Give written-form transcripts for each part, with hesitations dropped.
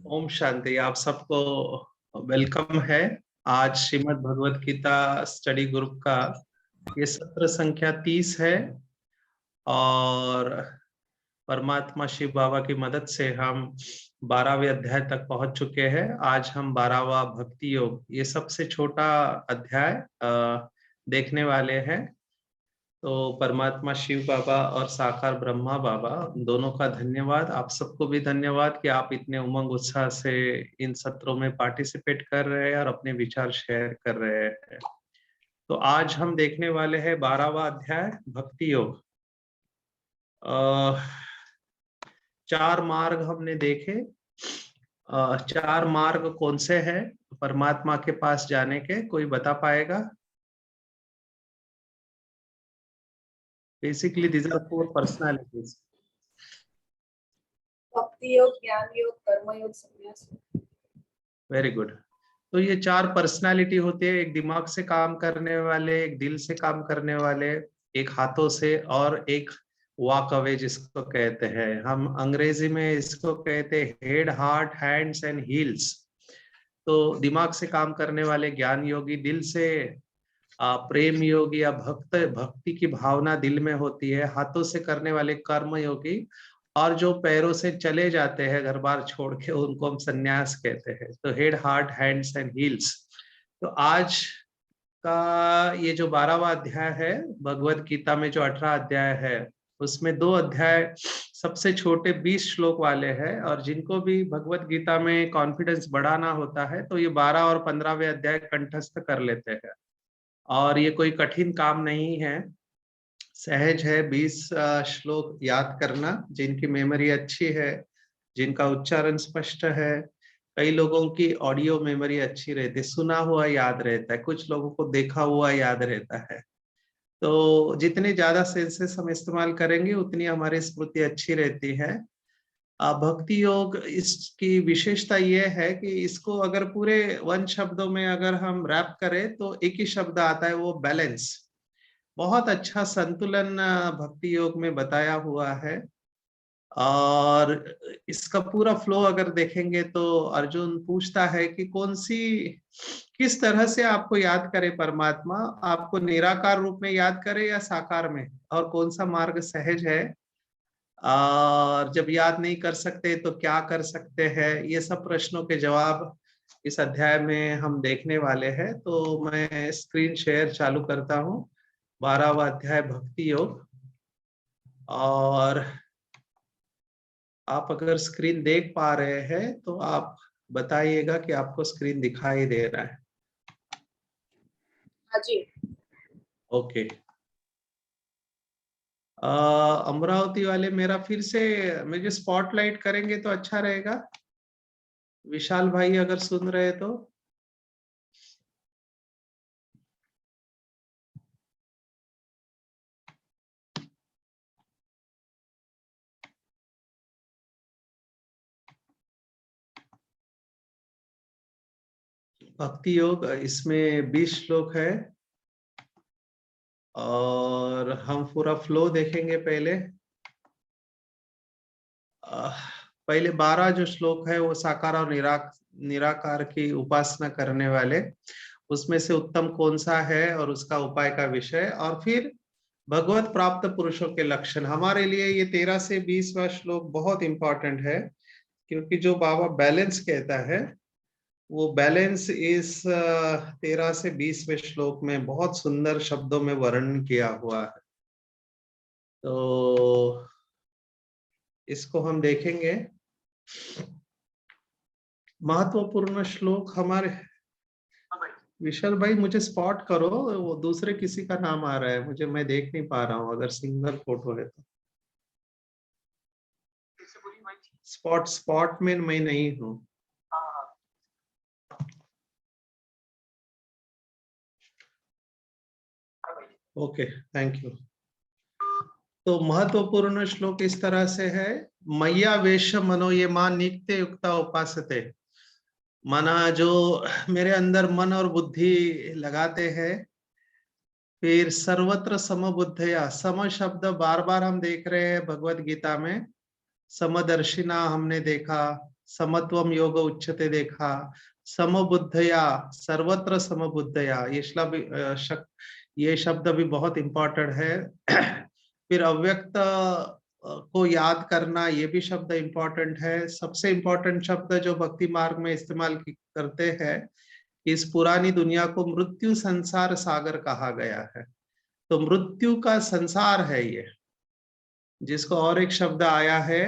ओम शांति। आप सबको वेलकम है। आज श्रीमद् भगवत गीता स्टडी ग्रुप का ये सत्र संख्या 30 है और परमात्मा शिव बाबा की मदद से हम 12वें अध्याय तक पहुंच चुके हैं। आज हम 12वां भक्ति योग, ये सबसे छोटा अध्याय देखने वाले हैं। तो परमात्मा शिव बाबा और साकार ब्रह्मा बाबा दोनों का धन्यवाद। आप सबको भी धन्यवाद कि आप इतने उमंग उत्साह से इन सत्रों में पार्टिसिपेट कर रहे हैं और अपने विचार शेयर कर रहे हैं। तो आज हम देखने वाले हैं 12वां अध्याय भक्ति योग। 4 मार्ग हमने देखे। 4 मार्ग कौन से हैं परमात्मा के पास जाने के, कोई बता पाएगा? Basically these are 4 personalities. भक्ति योग, ज्ञान योग, कर्म योग, संन्यास योग। Very good. तो ये 4 पर्सनालिटी होती है, एक दिमाग से काम करने वाले, एक दिल से काम करने वाले, एक हाथों से, और एक वॉक अवे जिसको कहते हैं। हम अंग्रेजी में इसको कहते हैं head, heart, hands and heels. तो दिमाग से काम करने वाले ज्ञान योगी, दिल से प्रेम योगी या भक्ति की भावना दिल में होती है, हाथों से करने वाले कर्म योगी, और जो पैरों से चले जाते हैं घर बार छोड़ के, उनको हम संन्यास कहते हैं। तो head, heart, hands and heels. तो आज का ये जो 12वां अध्याय है भगवत गीता में, जो 18 अध्याय है, उसमें 2 अध्याय सबसे छोटे 20 श्लोक वाले हैं। और जिनको भी भगवत गीता में कॉन्फिडेंस बढ़ाना होता है तो ये 12 और 15वें अध्याय कंठस्थ कर लेते हैं। और ये कोई कठिन काम नहीं है, सहज है 20 श्लोक याद करना। जिनकी मेमोरी अच्छी है, जिनका उच्चारण स्पष्ट है, कई लोगों की ऑडियो मेमोरी अच्छी रहती है, सुना हुआ याद रहता है, कुछ लोगों को देखा हुआ याद रहता है। तो जितने ज्यादा सेंसेस हम इस्तेमाल करेंगे उतनी हमारी स्मृति अच्छी रहती है। भक्ति योग, इसकी विशेषता ये है कि इसको अगर पूरे 1 शब्दों में अगर हम रैप करें तो एक ही शब्द आता है, वो बैलेंस। बहुत अच्छा संतुलन भक्ति योग में बताया हुआ है। और इसका पूरा फ्लो अगर देखेंगे तो अर्जुन पूछता है कि किस तरह से आपको याद करे परमात्मा, आपको निराकार रूप में याद करे या साकार में, और कौन सा मार्ग सहज है, और जब याद नहीं कर सकते तो क्या कर सकते हैं। ये सब प्रश्नों के जवाब इस अध्याय में हम देखने वाले हैं। तो मैं स्क्रीन शेयर चालू करता हूँ। 12वां अध्याय भक्ति योग। और आप अगर स्क्रीन देख पा रहे हैं तो आप बताइएगा कि आपको स्क्रीन दिखाई दे रहा है। हाँ जी। ओके। अमरावती वाले मेरा फिर से मुझे स्पॉटलाइट करेंगे तो अच्छा रहेगा। विशाल भाई अगर सुन रहे तो। भक्ति योग, इसमें 20 श्लोक है और हम पूरा फ्लो देखेंगे। पहले 12 जो श्लोक है वो साकार और निराकार की उपासना करने वाले, उसमें से उत्तम कौन सा है और उसका उपाय का विषय, और फिर भगवत प्राप्त पुरुषों के लक्षण। हमारे लिए ये 13 से 20वां श्लोक बहुत इंपॉर्टेंट है, क्योंकि जो बाबा बैलेंस कहता है वो बैलेंस इस 13 से 20वें श्लोक में बहुत सुंदर शब्दों में वर्णन किया हुआ है। तो इसको हम देखेंगे। महत्वपूर्ण श्लोक हमारे। विशाल भाई मुझे स्पॉट करो, वो दूसरे किसी का नाम आ रहा है मुझे, मैं देख नहीं पा रहा हूँ। अगर सिंगल फोटो है तो स्पॉट में मैं नहीं हूँ। Okay, thank you. तो महत्वपूर्ण श्लोक इस तरह से है। मैया वेश मनो ये मान नित्य युक्ता उपासते। माना जो मेरे अंदर मन और बुद्धि लगाते हैं। फिर सर्वत्र समबुद्धया, सम शब्द बार बार हम देख रहे हैं भगवत गीता में। समदर्शिना हमने देखा, समत्वम योग उच्यते देखा, समबुद्धया सर्वत्र समबुद्धया, ये शब्द भी बहुत इंपॉर्टेंट है। फिर अव्यक्त को याद करना, ये भी शब्द इंपॉर्टेंट है। सबसे इंपॉर्टेंट शब्द जो भक्ति मार्ग में इस्तेमाल करते हैं, इस पुरानी दुनिया को मृत्यु संसार सागर कहा गया है। तो मृत्यु का संसार है ये, जिसको और एक शब्द आया है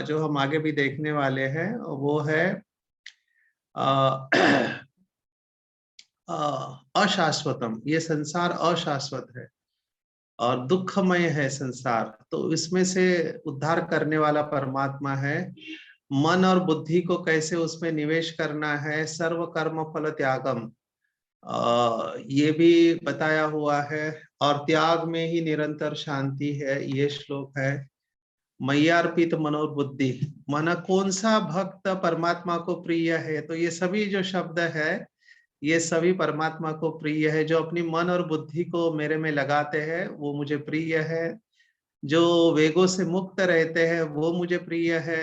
जो हम आगे भी देखने वाले हैं, वो है अशाश्वतम। ये संसार अशाश्वत है और दुखमय है संसार। तो इसमें से उद्धार करने वाला परमात्मा है। मन और बुद्धि को कैसे उसमें निवेश करना है, सर्व कर्म फल त्यागम, ये भी बताया हुआ है। और त्याग में ही निरंतर शांति है, ये श्लोक है। मय्यार्पित मनोबुद्धि, मन कौन सा भक्त परमात्मा को प्रिय है, तो ये सभी जो शब्द है ये सभी परमात्मा को प्रिय है। जो अपनी मन और बुद्धि को मेरे में लगाते हैं वो मुझे प्रिय है। जो वेगों से मुक्त रहते हैं वो मुझे प्रिय है।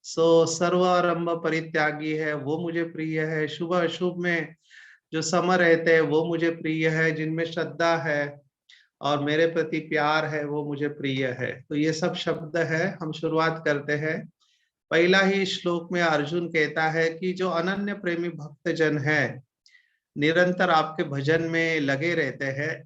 सर्वारंभ परित्यागी है वो मुझे प्रिय है। शुभ अशुभ में जो सम रहते हैं वो मुझे प्रिय है। जिनमें श्रद्धा है और मेरे प्रति प्यार है वो मुझे प्रिय है। तो ये सब शब्द है। हम शुरुआत करते हैं। पहला ही श्लोक में अर्जुन कहता है कि जो अनन्य प्रेमी भक्तजन है, निरंतर आपके भजन में लगे रहते हैं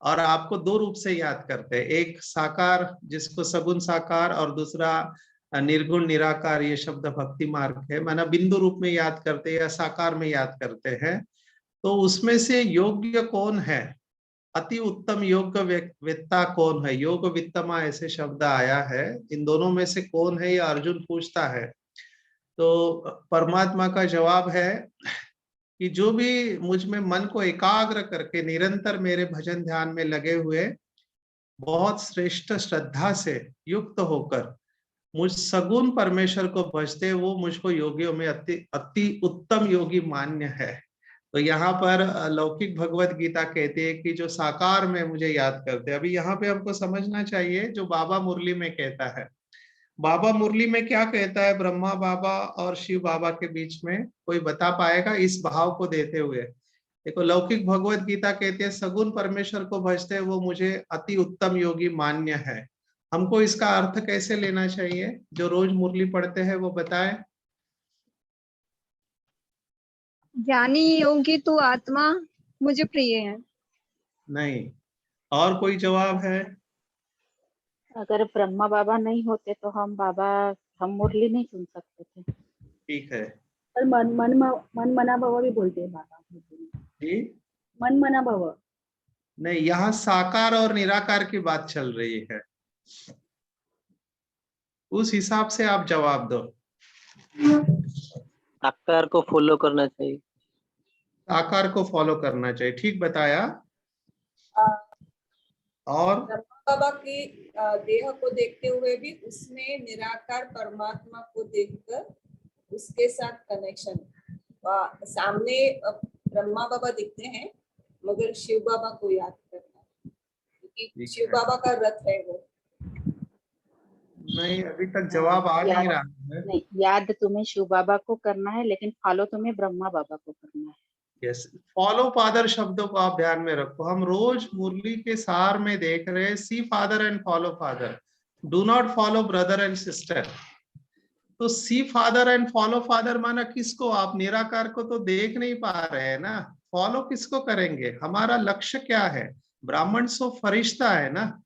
और आपको दो रूप से याद करते हैं। एक साकार, जिसको सगुण साकार, और दूसरा निर्गुण निराकार। ये शब्द भक्ति मार्ग है, माना बिंदु रूप में याद करते हैं या साकार में याद करते हैं। तो उसमें से योग्य कौन है, अति उत्तम योग वेत्ता कौन है, योग वित्तमा ऐसे शब्द आया है। इन दोनों में से कौन है, ये अर्जुन पूछता है। तो परमात्मा का जवाब है कि जो भी मुझ में मन को एकाग्र करके निरंतर मेरे भजन ध्यान में लगे हुए, बहुत श्रेष्ठ श्रद्धा से युक्त होकर मुझ सगुण परमेश्वर को भजते, वो मुझको योगियों में अति उत्तम योगी मान्य है। तो यहाँ पर लौकिक भगवत गीता कहती है कि जो साकार में मुझे याद करते। अभी यहाँ पे हमको समझना चाहिए जो बाबा मुरली में कहता है। बाबा मुरली में क्या कहता है, ब्रह्मा बाबा और शिव बाबा के बीच में कोई बता पाएगा इस भाव को देते हुए? देखो, लौकिक भगवत गीता कहते हैं सगुण परमेश्वर को भजते वो मुझे अति उत्तम योगी मान्य है। हमको इसका अर्थ कैसे लेना चाहिए? जो रोज मुरली पढ़ते हैं वो बताए। ज्ञानी योगी तू आत्मा मुझे प्रिय है। नहीं, और कोई जवाब है? अगर ब्रह्मा बाबा नहीं होते तो हम मुरली नहीं सुन सकते थे। ठीक है। पर मन मना भव भी बोलते हैं बाबा जी, मन मना भव नहीं, यहाँ साकार और निराकार की बात चल रही है। उस हिसाब से आप जवाब दो। साकार को फॉलो करना चाहिए। साकार को फॉलो करना चाहिए, ठीक बताया। और ब्रह्मा बाबा की देह को देखते हुए भी उसमें निराकार परमात्मा को देखकर उसके साथ कनेक्शन। सामने ब्रह्मा बाबा दिखते हैं मगर शिव बाबा को याद करना, क्योंकि शिव बाबा का रथ है वो। नहीं, अभी तक जवाब आ नहीं रहा है। नहीं, याद तुम्हें शिव बाबा को करना है लेकिन फॉलो तुम्हें ब्रह्मा बाबा को करना है। यस, फॉलो फादर शब्दों को आप ध्यान में रखो। हम रोज मुरली के सार में देख रहे हैं see father and follow father, do not follow brother and sister. तो see father and follow father माना किसको? आप निराकार को तो देख नहीं पा रहे हैं ना, फॉलो किसको करेंगे? हमारा लक्ष्य क्या है? ब्राह्मण सो फरिश्ता है ना,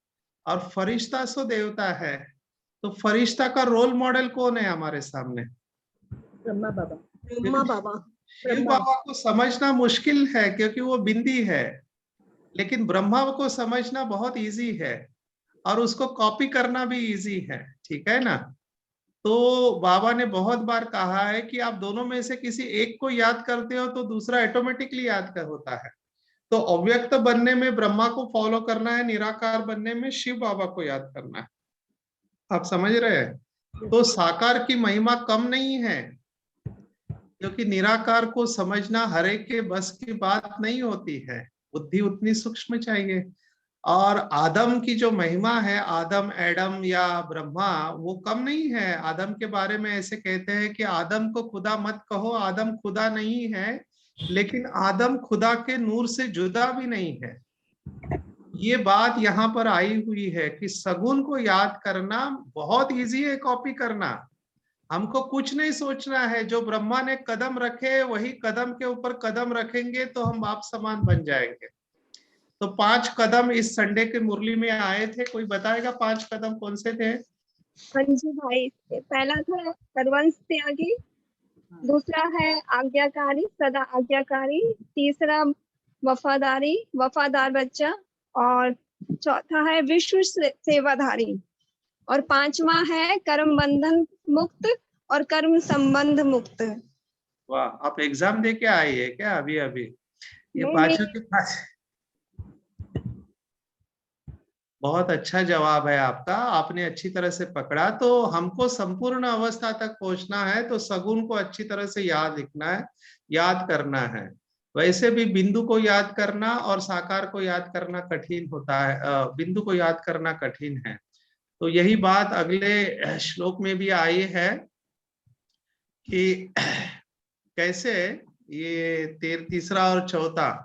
और फरिश्ता सो देवता है। तो फरिश्ता का रोल मॉडल कौन है हमारे सामने? ब्रह्मा बाबा। ब्रह्मा बाबा। शिव बाबा को समझना मुश्किल है क्योंकि वो बिंदी है, लेकिन ब्रह्मा को समझना बहुत इजी है और उसको कॉपी करना भी इजी है। ठीक है ना? तो बाबा ने बहुत बार कहा है कि आप दोनों में से किसी एक को याद करते हो तो दूसरा ऑटोमेटिकली याद कर होता है। तो अव्यक्त बनने में ब्रह्मा को फॉलो करना है, निराकार बनने में शिव बाबा को याद करना है। आप समझ रहे हैं? तो साकार की महिमा कम नहीं है, क्योंकि निराकार को समझना हर एक के बस की बात नहीं होती है। बुद्धि उतनी सूक्ष्म चाहिए। और आदम की जो महिमा है, आदम एडम या ब्रह्मा, वो कम नहीं है। आदम के बारे में ऐसे कहते हैं कि आदम को खुदा मत कहो, आदम खुदा नहीं है, लेकिन आदम खुदा के नूर से जुदा भी नहीं है। ये बात यहाँ पर आई हुई है कि सगुन को याद करना बहुत इजी है, कॉपी करना। हमको कुछ नहीं सोचना है, जो ब्रह्मा ने कदम रखे वही कदम के ऊपर कदम रखेंगे तो हम बाप समान बन जाएंगे। तो 5 कदम इस संडे के मुरली में आए थे, कोई बताएगा 5 कदम कौन से थे? हाँ जी भाई, पहला था सर्वंश त्यागी, दूसरा है आज्ञाकारी, सदा आज्ञाकारी, तीसरा वफादार बच्चा, और चौथा है विश्व सेवाधारी, और 5वां है कर्म बंधन मुक्त और कर्म संबंध मुक्त। वाह, आप एग्जाम दे के आई है क्या अभी अभी? ये नहीं, पांचों के पास बहुत अच्छा जवाब है आपका, आपने अच्छी तरह से पकड़ा। तो हमको संपूर्ण अवस्था तक पहुंचना है तो सगुण को अच्छी तरह से याद लिखना है, याद करना है। वैसे भी बिंदु को याद करना और साकार को याद करना कठिन होता है, बिंदु को याद करना कठिन है। तो यही बात अगले श्लोक में भी आई है कि कैसे ये तीसरा और चौथा,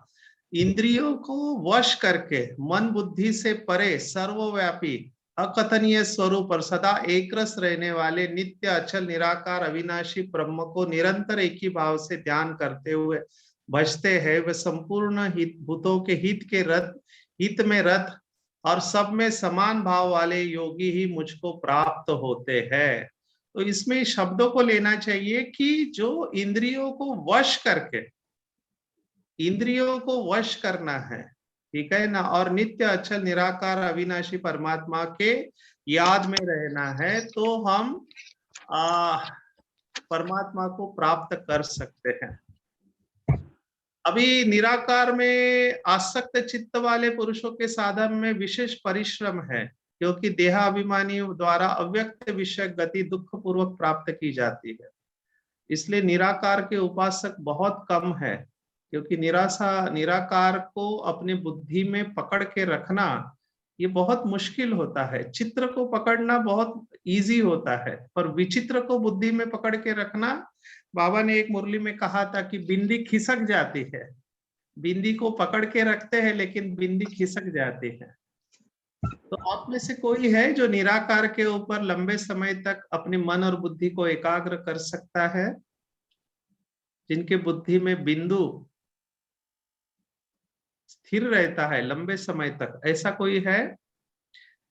इंद्रियों को वश करके मन बुद्धि से परे सर्वव्यापी अकथनीय स्वरूप और सदा एक रस रहने वाले नित्य अचल निराकार अविनाशी ब्रह्म को निरंतर एक ही भाव से ध्यान करते हुए भजते हैं, वे संपूर्ण भूतों के हित में रत और सब में समान भाव वाले योगी ही मुझको प्राप्त होते हैं। तो इसमें शब्दों को लेना चाहिए कि जो इंद्रियों को वश करके, इंद्रियों को वश करना है, ठीक है ना, और नित्य अचल निराकार अविनाशी परमात्मा के याद में रहना है, तो हम परमात्मा को प्राप्त कर सकते हैं। अभी निराकार में आसक्त चित्त वाले पुरुषों के साधन में विशेष परिश्रम है, क्योंकि देहाभिमानी द्वारा अव्यक्त विषय गति दुख पूर्वक प्राप्त की जाती है। इसलिए निराकार के उपासक बहुत कम है, क्योंकि निराकार को अपनी बुद्धि में पकड़ के रखना ये बहुत मुश्किल होता है। चित्र को पकड़ना बहुत इजी होता है, पर विचित्र को बुद्धि में पकड़ के रखना, बाबा ने एक मुरली में कहा था कि बिंदी खिसक जाती है। बिंदी को पकड़ के रखते हैं लेकिन बिंदी खिसक जाती है। तो आप में से कोई है जो निराकार के ऊपर लंबे समय तक अपने मन और बुद्धि को एकाग्र कर सकता है, जिनके बुद्धि में बिंदु स्थिर रहता है लंबे समय तक? ऐसा कोई है?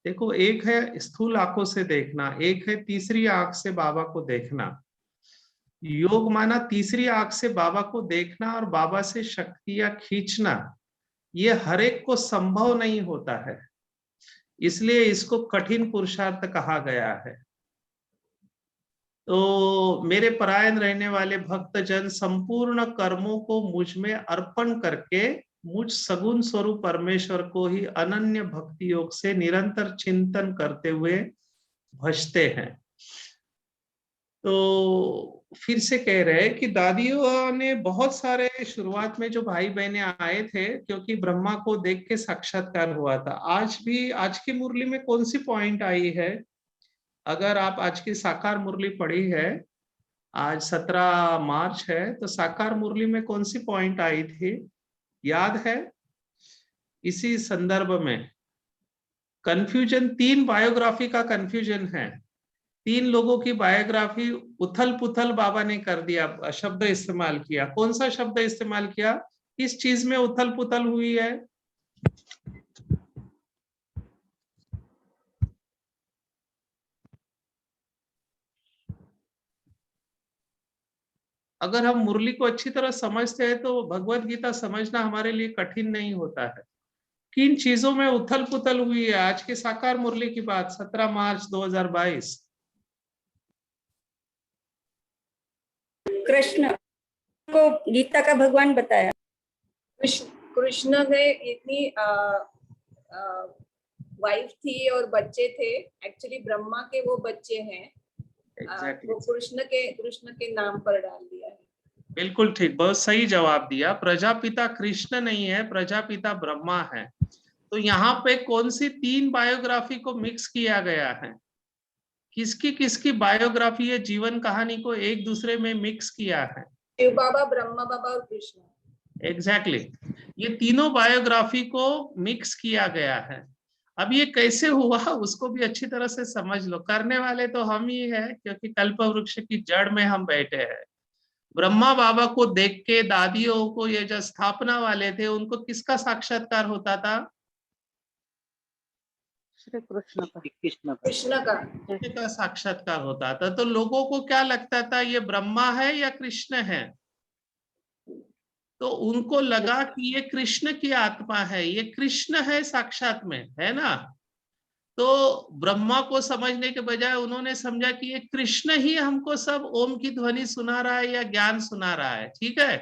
देखो, एक है स्थूल आंखों से देखना, एक है तीसरी आंख से बाबा को देखना। योग माना तीसरी आंख से बाबा को देखना और बाबा से शक्तियां खींचना। ये हर एक को संभव नहीं होता है, इसलिए इसको कठिन पुरुषार्थ कहा गया है। तो मेरे परायण रहने वाले भक्तजन संपूर्ण कर्मों को मुझ में अर्पण करके मुझ सगुण स्वरूप परमेश्वर को ही अनन्य भक्ति योग से निरंतर चिंतन करते हुए भजते हैं। तो फिर से कह रहे हैं कि दादियों ने बहुत सारे शुरुआत में जो भाई बहने आए थे, क्योंकि ब्रह्मा को देख के साक्षात्कार हुआ था। आज भी आज की मुरली में कौन सी पॉइंट आई है? अगर आप आज की साकार मुरली पढ़ी है, आज 17 मार्च है, तो साकार मुरली में कौन सी पॉइंट आई थी, याद है? इसी संदर्भ में कंफ्यूजन, 3 बायोग्राफी का कंफ्यूजन है। 3 लोगों की बायोग्राफी उथल पुथल बाबा ने कर दिया, शब्द इस्तेमाल किया। कौन सा शब्द इस्तेमाल किया? किस चीज में उथल पुथल हुई है? अगर हम मुरली को अच्छी तरह समझते हैं तो भगवत गीता समझना हमारे लिए कठिन नहीं होता है। किन चीजों में उथल पुथल हुई है? आज की साकार मुरली की बात, 17 मार्च 2022। कृष्ण को गीता का भगवान बताया। कृष्ण ने इतनी वाइफ थी और बच्चे थे, एक्चुअली ब्रह्मा के वो बच्चे हैं। वो कृष्ण के नाम पर डाल दिया है। बिल्कुल ठीक, बहुत सही जवाब दिया। प्रजापिता कृष्ण नहीं है, प्रजापिता ब्रह्मा है। तो यहाँ पे कौन सी 3 बायोग्राफी को मिक्स किया गया है? किसकी किसकी बायोग्राफी है, जीवन कहानी को एक दूसरे में मिक्स किया है? शिव बाबा, ब्रह्मा बाबा और कृष्ण। एग्जैक्टली ये तीनों बायोग्राफी को मिक्स किया गया है। अब ये कैसे हुआ उसको भी अच्छी तरह से समझ लो। करने वाले तो हम ही है, क्योंकि कल्प वृक्ष की जड़ में हम बैठे हैं। ब्रह्मा बाबा को देख के दादियों को, ये जो स्थापना वाले थे, उनको किसका साक्षात्कार होता था? श्री कृष्ण का। कृष्ण का साक्षात्कार होता था। तो लोगों को क्या लगता था, ये ब्रह्मा है या कृष्ण है? तो उनको लगा कि ये कृष्ण की आत्मा है, ये कृष्ण है साक्षात में, है ना। तो ब्रह्मा को समझने के बजाय उन्होंने समझा कि ये कृष्ण ही हमको सब ओम की ध्वनि सुना रहा है या ज्ञान सुना रहा है, ठीक है।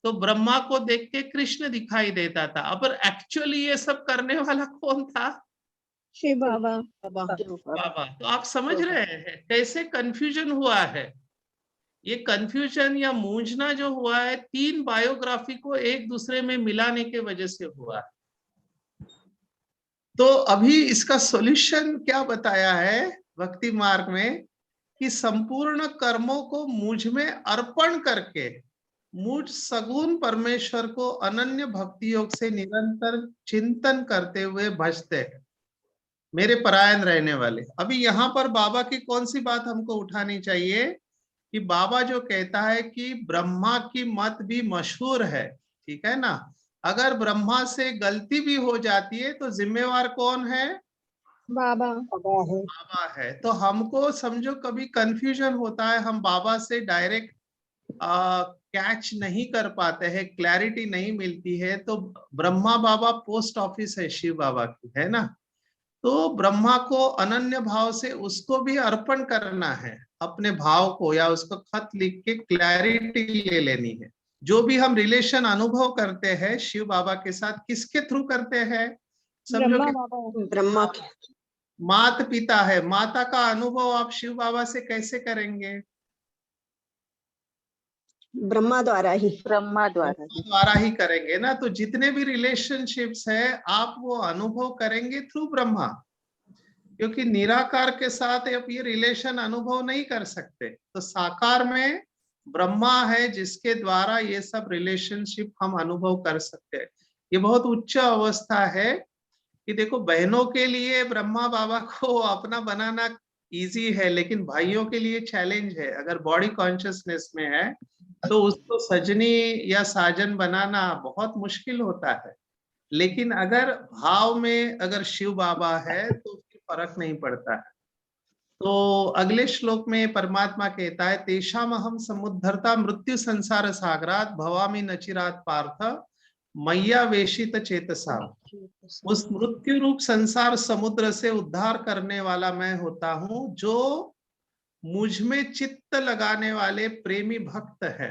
तो ब्रह्मा को देख के कृष्ण दिखाई देता था, पर एक्चुअली ये सब करने वाला कौन था? शिव बाबा। बाबा। तो आप समझ रहे हैं कैसे कंफ्यूजन हुआ है? ये कंफ्यूजन या मूंझना जो हुआ है 3 बायोग्राफी को एक दूसरे में मिलाने के वजह से हुआ है। तो अभी इसका सॉल्यूशन क्या बताया है भक्ति मार्ग में, कि संपूर्ण कर्मों को मुझ में अर्पण करके मुझ सगुण परमेश्वर को अनन्य भक्ति योग से निरंतर चिंतन करते हुए भजते हैं मेरे परायण रहने वाले। अभी यहाँ पर बाबा की कौन सी बात हमको उठानी चाहिए, कि बाबा जो कहता है कि ब्रह्मा की मत भी मशहूर है, ठीक है ना। अगर ब्रह्मा से गलती भी हो जाती है तो जिम्मेवार कौन है? बाबा। बाबा है। तो हमको समझो कभी कंफ्यूजन होता है, हम बाबा से डायरेक्ट कैच नहीं कर पाते हैं, क्लैरिटी नहीं मिलती है। तो ब्रह्मा बाबा पोस्ट ऑफिस है शिव बाबा की, है ना। तो ब्रह्मा को अनन्य भाव से उसको भी अर्पण करना है अपने भाव को, या उसको खत लिख के क्लैरिटी ले लेनी है। जो भी हम रिलेशन अनुभव करते हैं शिव बाबा के साथ, किसके थ्रू करते हैं? समझो कि ब्रह्मा के माता पिता है, माता का अनुभव आप शिव बाबा से कैसे करेंगे? ब्रह्मा द्वारा ही करेंगे ना। तो जितने भी रिलेशनशिप्स है आप वो अनुभव करेंगे थ्रू ब्रह्मा, क्योंकि निराकार के साथ आप ये रिलेशन अनुभव नहीं कर सकते। तो साकार में ब्रह्मा है जिसके द्वारा ये सब रिलेशनशिप हम अनुभव कर सकते हैं। ये बहुत उच्च अवस्था है कि देखो, बहनों के लिए ब्रह्मा बाबा को अपना बनाना इजी है, लेकिन भाइयों के लिए चैलेंज है। अगर बॉडी कॉन्शियसनेस में है तो उसको सजनी या साजन बनाना बहुत मुश्किल होता है। लेकिन अगर भाव में अगर शिव बाबा है तो उसकी फर्क नहीं पड़ता है। तो अगले श्लोक में परमात्मा कहता है, तेषाम अहम समुद्धरता मृत्यु संसार सागरात भवामि नचिरात पार्थ मैया वेशित चेतसा। उस मृत्यु रूप संसार समुद्र से उद्धार करने वाला मैं होता हूं, जो मुझ में चित्त लगाने वाले प्रेमी भक्त है।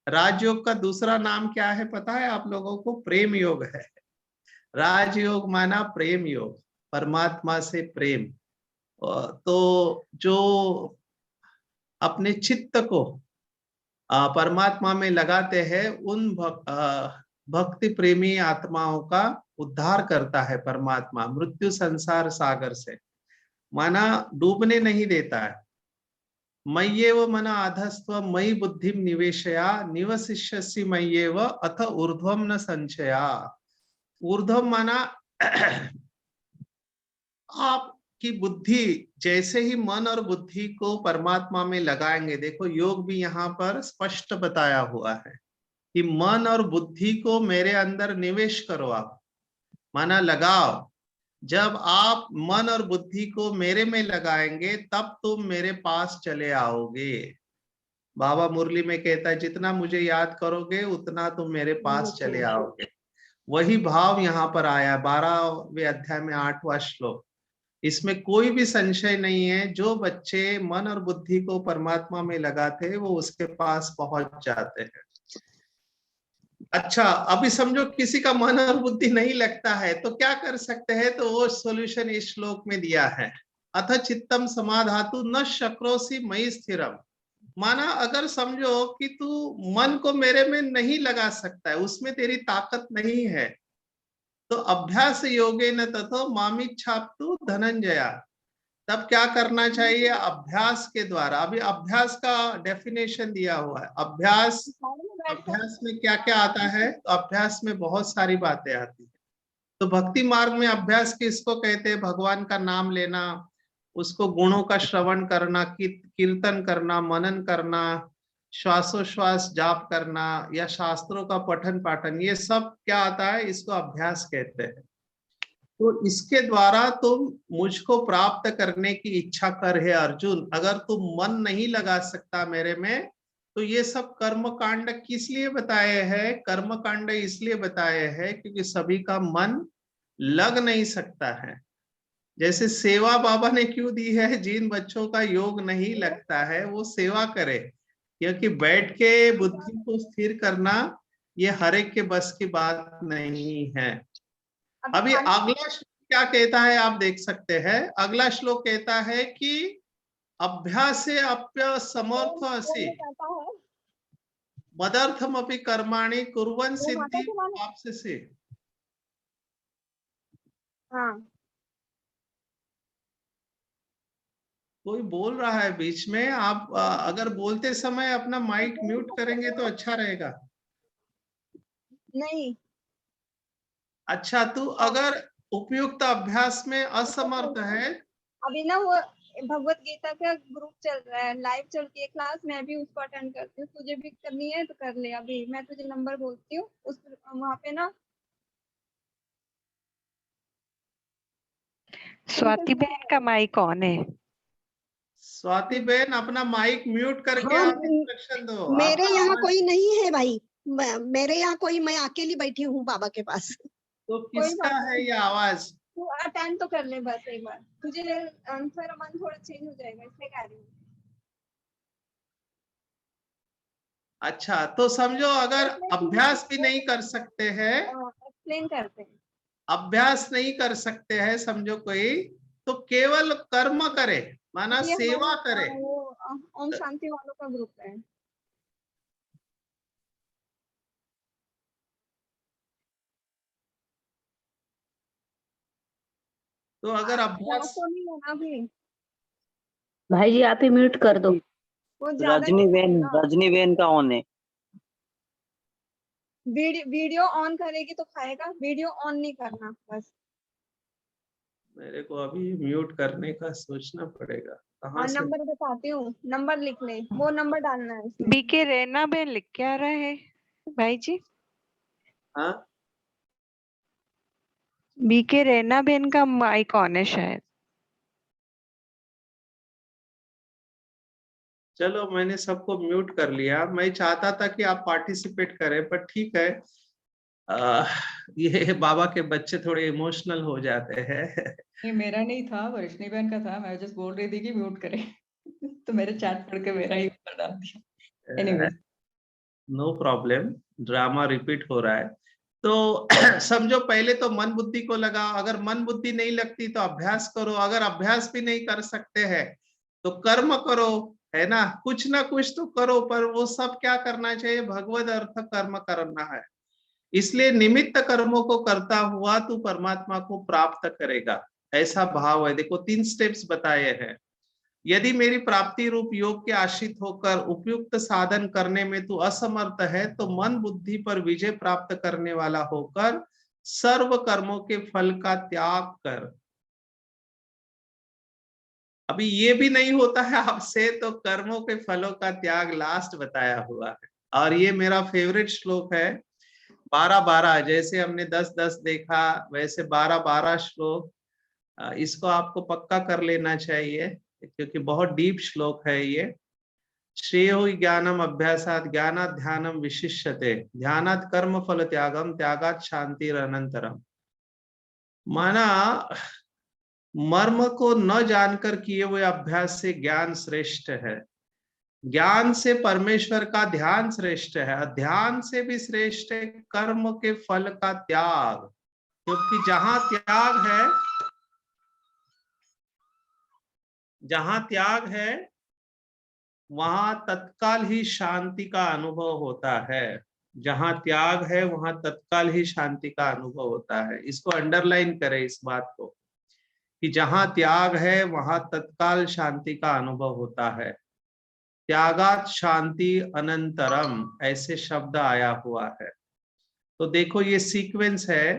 राजयोग का दूसरा नाम क्या है पता है आप लोगों को? प्रेम योग है। राजयोग माना प्रेम योग, परमात्मा से प्रेम। तो जो अपने चित्त को परमात्मा में लगाते हैं उन भक्ति प्रेमी आत्माओं का उद्धार करता है परमात्मा मृत्यु संसार सागर से, माना डूबने नहीं देता है। मय्येव मन आधस्त्व मयि बुद्धिम निवेशया निवसिष्यसि मय्येव अथ ऊर्ध्वम न संशया। ऊर्ध्वम माना आपकी बुद्धि, जैसे ही मन और बुद्धि को परमात्मा में लगाएंगे, देखो योग भी यहाँ पर स्पष्ट बताया हुआ है कि मन और बुद्धि को मेरे अंदर निवेश करो, आप माना लगाओ। जब आप मन और बुद्धि को मेरे में लगाएंगे तब तुम मेरे पास चले आओगे। बाबा मुरली में कहता है, जितना मुझे याद करोगे उतना तुम मेरे पास चले आओगे। वही भाव यहाँ पर आया 12वें अध्याय में 8वां श्लोक। इसमें कोई भी संशय नहीं है, जो बच्चे मन और बुद्धि को परमात्मा में लगाते हैं वो उसके पास पहुंच जाते हैं। अच्छा, अभी समझो किसी का मन और बुद्धि नहीं लगता है तो क्या कर सकते हैं? तो वो सॉल्यूशन इस श्लोक में दिया है, अथ चित्तम समाधातु न शक्रोसी मयि स्थिरम। माना अगर समझो कि तू मन को मेरे में नहीं लगा सकता है, उसमें तेरी ताकत नहीं है, तो अभ्यास योगेन ततो मामिच्छाप्तु धनंजया। तब क्या करना चाहिए? अभ्यास के द्वारा। अभी अभ्यास का डेफिनेशन दिया हुआ है। अभ्यास में क्या क्या आता है? तो अभ्यास में बहुत सारी बातें आती है। तो भक्ति मार्ग में अभ्यास किसको कहते हैं? भगवान का नाम लेना, उसको गुणों का श्रवण करना, कीर्तन करना, मनन करना, श्वासोश्वास जाप करना, या शास्त्रों का पठन पाठन, ये सब क्या आता है? इसको अभ्यास कहते हैं। तो इसके द्वारा तुम मुझको प्राप्त करने की इच्छा कर है अर्जुन। अगर तुम मन नहीं लगा सकता मेरे में, तो ये सब कर्म कांड किस लिए बताए हैं? कर्म कांड इसलिए बताए हैं क्योंकि सभी का मन लग नहीं सकता है। जैसे सेवा बाबा ने क्यों दी है? जिन बच्चों का योग नहीं लगता है वो सेवा करे, क्योंकि बैठ के बुद्धि को स्थिर करना ये हर एक के बस की बात नहीं है। अभी अगला श्लोक क्या कहता है आप देख सकते हैं। अगला श्लोक कहता है कि अभ्यासे अप्य समर्थ असि मदर्थम अपि कर्माणि कुर्वन् सिद्धि वाप्स्यसि। हाँ, कोई बोल रहा है बीच में, आप अगर बोलते समय अपना माइक म्यूट करेंगे तो अच्छा रहेगा। नहीं अच्छा, तू अगर उपयुक्त अभ्यास में असमर्थ है, अभी ना वो भगवत गीता का ग्रुप चल रहा है, लाइव चलती है क्लास, मैं भी उसको अटेंड करती हूँ। तुझे भी करनी है तो कर ले। अभी मैं तुझे नंबर बोलती हूँ, उस वहाँ पे ना स्वाति बहन का माइक ऑन है। स्वाति बहन अपना माइक म्यूट करके हाँ, आप इंस्ट्रक्शन दो। मेरे आपका यहाँ आवाज कोई नहीं है भाई। मेरे यहाँ कोई, मैं अकेली बैठी हूँ बाबा के पास। तो कोई किसका बात है नहीं, ये आवाज? तू अटेंड तो कर ले बस एक बार। तुझे आंसर मन थोड़ा चेंज हो जाएगा, इसलिए कह रही हूँ। अच्छा, तो समझो अगर अभ्यास भी नहीं कर सकते हैं, एक्सप्लेन करते हैं। अभ्यास नहीं कर सकते हैं समझो कोई, तो केवल कर्म करे, माना ये सेवा हमारा करे। वो ओम शांति वालों का ग्रुप है। तो अगर अभ्यास तो नहीं है ना अभी, भाई जी आप ही म्यूट कर दो। वो ज्यादा रजनी बेन का ऑन है। वीडियो ऑन करेगी तो खाएगा, वीडियो ऑन नहीं करना बस। मेरे को अभी म्यूट करने का सोचना पड़ेगा। कहाँ और से? नंबर बताती हूँ, नंबर लिख ले, वो नंबर डालना है उसमें। बीके रैना बेन लिख के आ रहा है भाई जी। हाँ, बीके रैना बेन का माइक ऑन है शायद। चलो मैंने सबको म्यूट कर लिया। मैं चाहता था कि आप पार्टिसिपेट करें, पर ठीक है। ये बाबा के बच्चे थोड़े इमोशनल हो जाते हैं। ये मेरा नहीं था, वर्षनी बहन का था। मैं जस्ट बोल रही थी कि म्यूट करें। तो मेरे चैट पढ़ के मेरा ही ऊपर डाल दिया। Anyway, no problem, drama repeat हो रहा है। तो समझो पहले तो मन बुद्धि को लगाओ। अगर मन बुद्धि नहीं लगती तो अभ्यास करो। अगर अभ्यास भी नहीं कर सकते हैं तो कर्म करो, है ना? कुछ ना कुछ तो करो, पर वो सब क्या करना चाहिए? भगवद अर्थ कर्म करना है। इसलिए निमित्त कर्मों को करता हुआ तू परमात्मा को प्राप्त करेगा, ऐसा भाव है। देखो 3 स्टेप्स बताए हैं। यदि मेरी प्राप्ति रूप योग के आश्रित होकर उपयुक्त साधन करने में तू असमर्थ है, तो मन बुद्धि पर विजय प्राप्त करने वाला होकर सर्व कर्मों के फल का त्याग कर। अभी ये भी नहीं होता है आपसे, तो कर्मों के फलों का त्याग लास्ट बताया हुआ है। और ये मेरा फेवरेट श्लोक है, 12-12। जैसे हमने 10-10 देखा, वैसे 12-12 श्लोक। इसको आपको पक्का कर लेना चाहिए, क्योंकि बहुत डीप श्लोक है ये। श्रेयो ज्ञानम अभ्यासात ज्ञानात ध्यानम विशिष्यते ध्यानात कर्म फल त्यागम त्यागात शांतिरनंतरम। माना मर्म को न जानकर किए हुए अभ्यास से ज्ञान श्रेष्ठ है, ज्ञान से परमेश्वर का ध्यान श्रेष्ठ है, ध्यान से भी श्रेष्ठ है कर्म के फल का त्याग। क्योंकि जहां त्याग है वहां तत्काल ही शांति का अनुभव होता है। जहां त्याग है वहां तत्काल ही शांति का अनुभव होता है। इसको अंडरलाइन करें इस बात को कि जहां त्याग है वहां तत्काल शांति का अनुभव होता है। त्यागात शांति अनंतरम ऐसे शब्द आया हुआ है। तो देखो ये सीक्वेंस है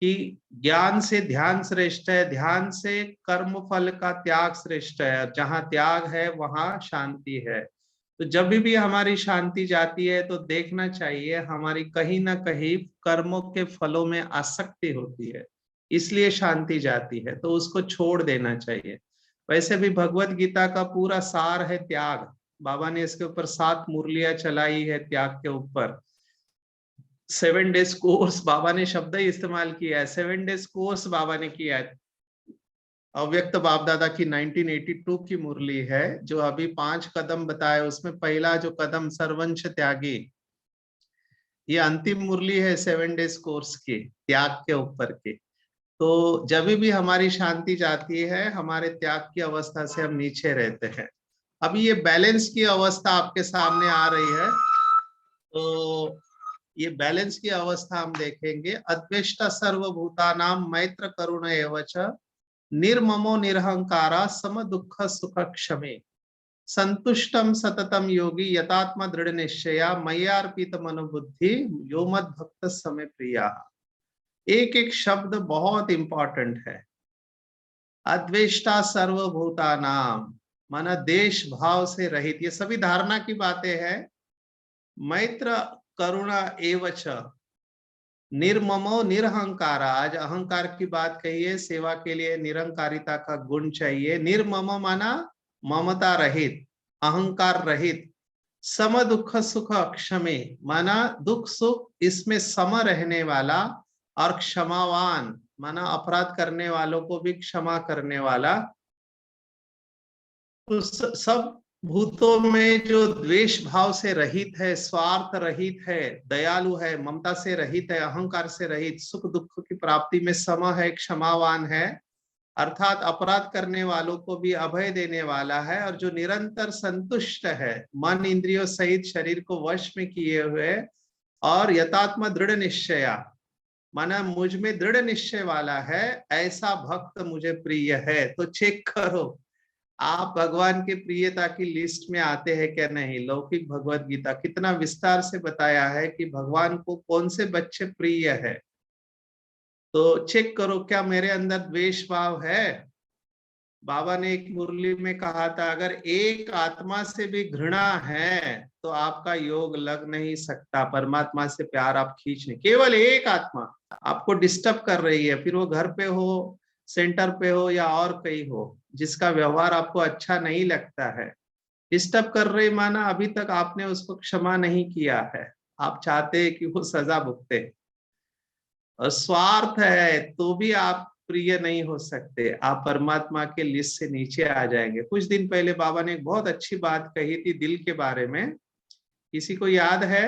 कि ज्ञान से ध्यान श्रेष्ठ है, ध्यान से कर्म फल का त्याग श्रेष्ठ है। जहां त्याग है वहां शांति है। तो जब भी हमारी शांति जाती है तो देखना चाहिए हमारी कहीं ना कहीं कर्मों के फलों में आसक्ति होती है, इसलिए शांति जाती है, तो उसको छोड़ देना चाहिए। वैसे भी भगवत गीता का पूरा सार है त्याग। बाबा ने इसके ऊपर 7 मुरलियां चलाई है त्याग के ऊपर। 7 डेज कोर्स बाबा ने शब्द ही इस्तेमाल किया है। 7 डेज कोर्स बाबा ने किया है। अव्यक्त बाप दादा की 1982 की मुरली है जो अभी 5 कदम बताए, उसमें पहला जो कदम सर्वंश त्यागी, ये अंतिम मुरली है 7 डेज कोर्स की त्याग के ऊपर की। तो जब भी हमारी शांति जाती है हमारे त्याग की अवस्था से हम नीचे रहते हैं। अभी ये बैलेंस की अवस्था आपके सामने आ रही है, तो ये बैलेंस की अवस्था हम देखेंगे। अद्वेष्टा सर्वभूतानां मैत्र करुण एवच निर्ममो निरहंकारा सम दुख सुख क्षमे संतुष्टम सततम योगी यतात्मा दृढ़ निश्चया मय्यार्पित मनोबुद्धि यो मद भक्त समय प्रिया। एक एक शब्द बहुत इंपॉर्टेंट है। अद्वेष्टा सर्वभूतानाम माना देश भाव से रहित, ये सभी धारणा की बातें हैं। मैत्र करुणा एवच निर्ममो निरहंकार, आज अहंकार की बात कही है, सेवा के लिए निरंकारिता का गुण चाहिए। निर्मम माना ममता रहित, अहंकार रहित। सम दुख सुख क्षमे माना दुख सुख इसमें सम रहने वाला, और क्षमावान माना अपराध करने वालों को भी क्षमा करने वाला। तो सब भूतों में जो द्वेष भाव से रहित है, स्वार्थ रहित है, दयालु है, ममता से रहित है, अहंकार से रहित, सुख दुख की प्राप्ति में सम है, क्षमावान है, अर्थात अपराध करने वालों को भी अभय देने वाला है, और जो निरंतर संतुष्ट है, मन इंद्रियों सहित शरीर को वश में किए हुए, और यथात्म दृढ़ निश्चया माना मुझ में दृढ़ निश्चय वाला है, ऐसा भक्त मुझे प्रिय है। तो चेक करो आप भगवान के प्रियता की लिस्ट में आते हैं क्या नहीं। लौकिक भगवत गीता कितना विस्तार से बताया है कि भगवान को कौन से बच्चे प्रिय है। तो चेक करो क्या मेरे अंदर द्वेष भाव है। बाबा ने एक मुरली में कहा था अगर एक आत्मा से भी घृणा है तो आपका योग लग नहीं सकता, परमात्मा से प्यार आप खींच नहीं। केवल एक आत्मा आपको डिस्टर्ब कर रही है, फिर वो घर पे हो, सेंटर पे हो या और कहीं हो, जिसका व्यवहार आपको अच्छा नहीं लगता है, डिस्टर्ब कर रही माना अभी तक आपने उसको क्षमा नहीं किया है, आप चाहते हैं कि वो सजा भुगते, और स्वार्थ है तो भी आप प्रिय नहीं हो सकते, आप परमात्मा के लिस्ट से नीचे आ जाएंगे। कुछ दिन पहले बाबा ने एक बहुत अच्छी बात कही थी दिल के बारे में। किसी को याद है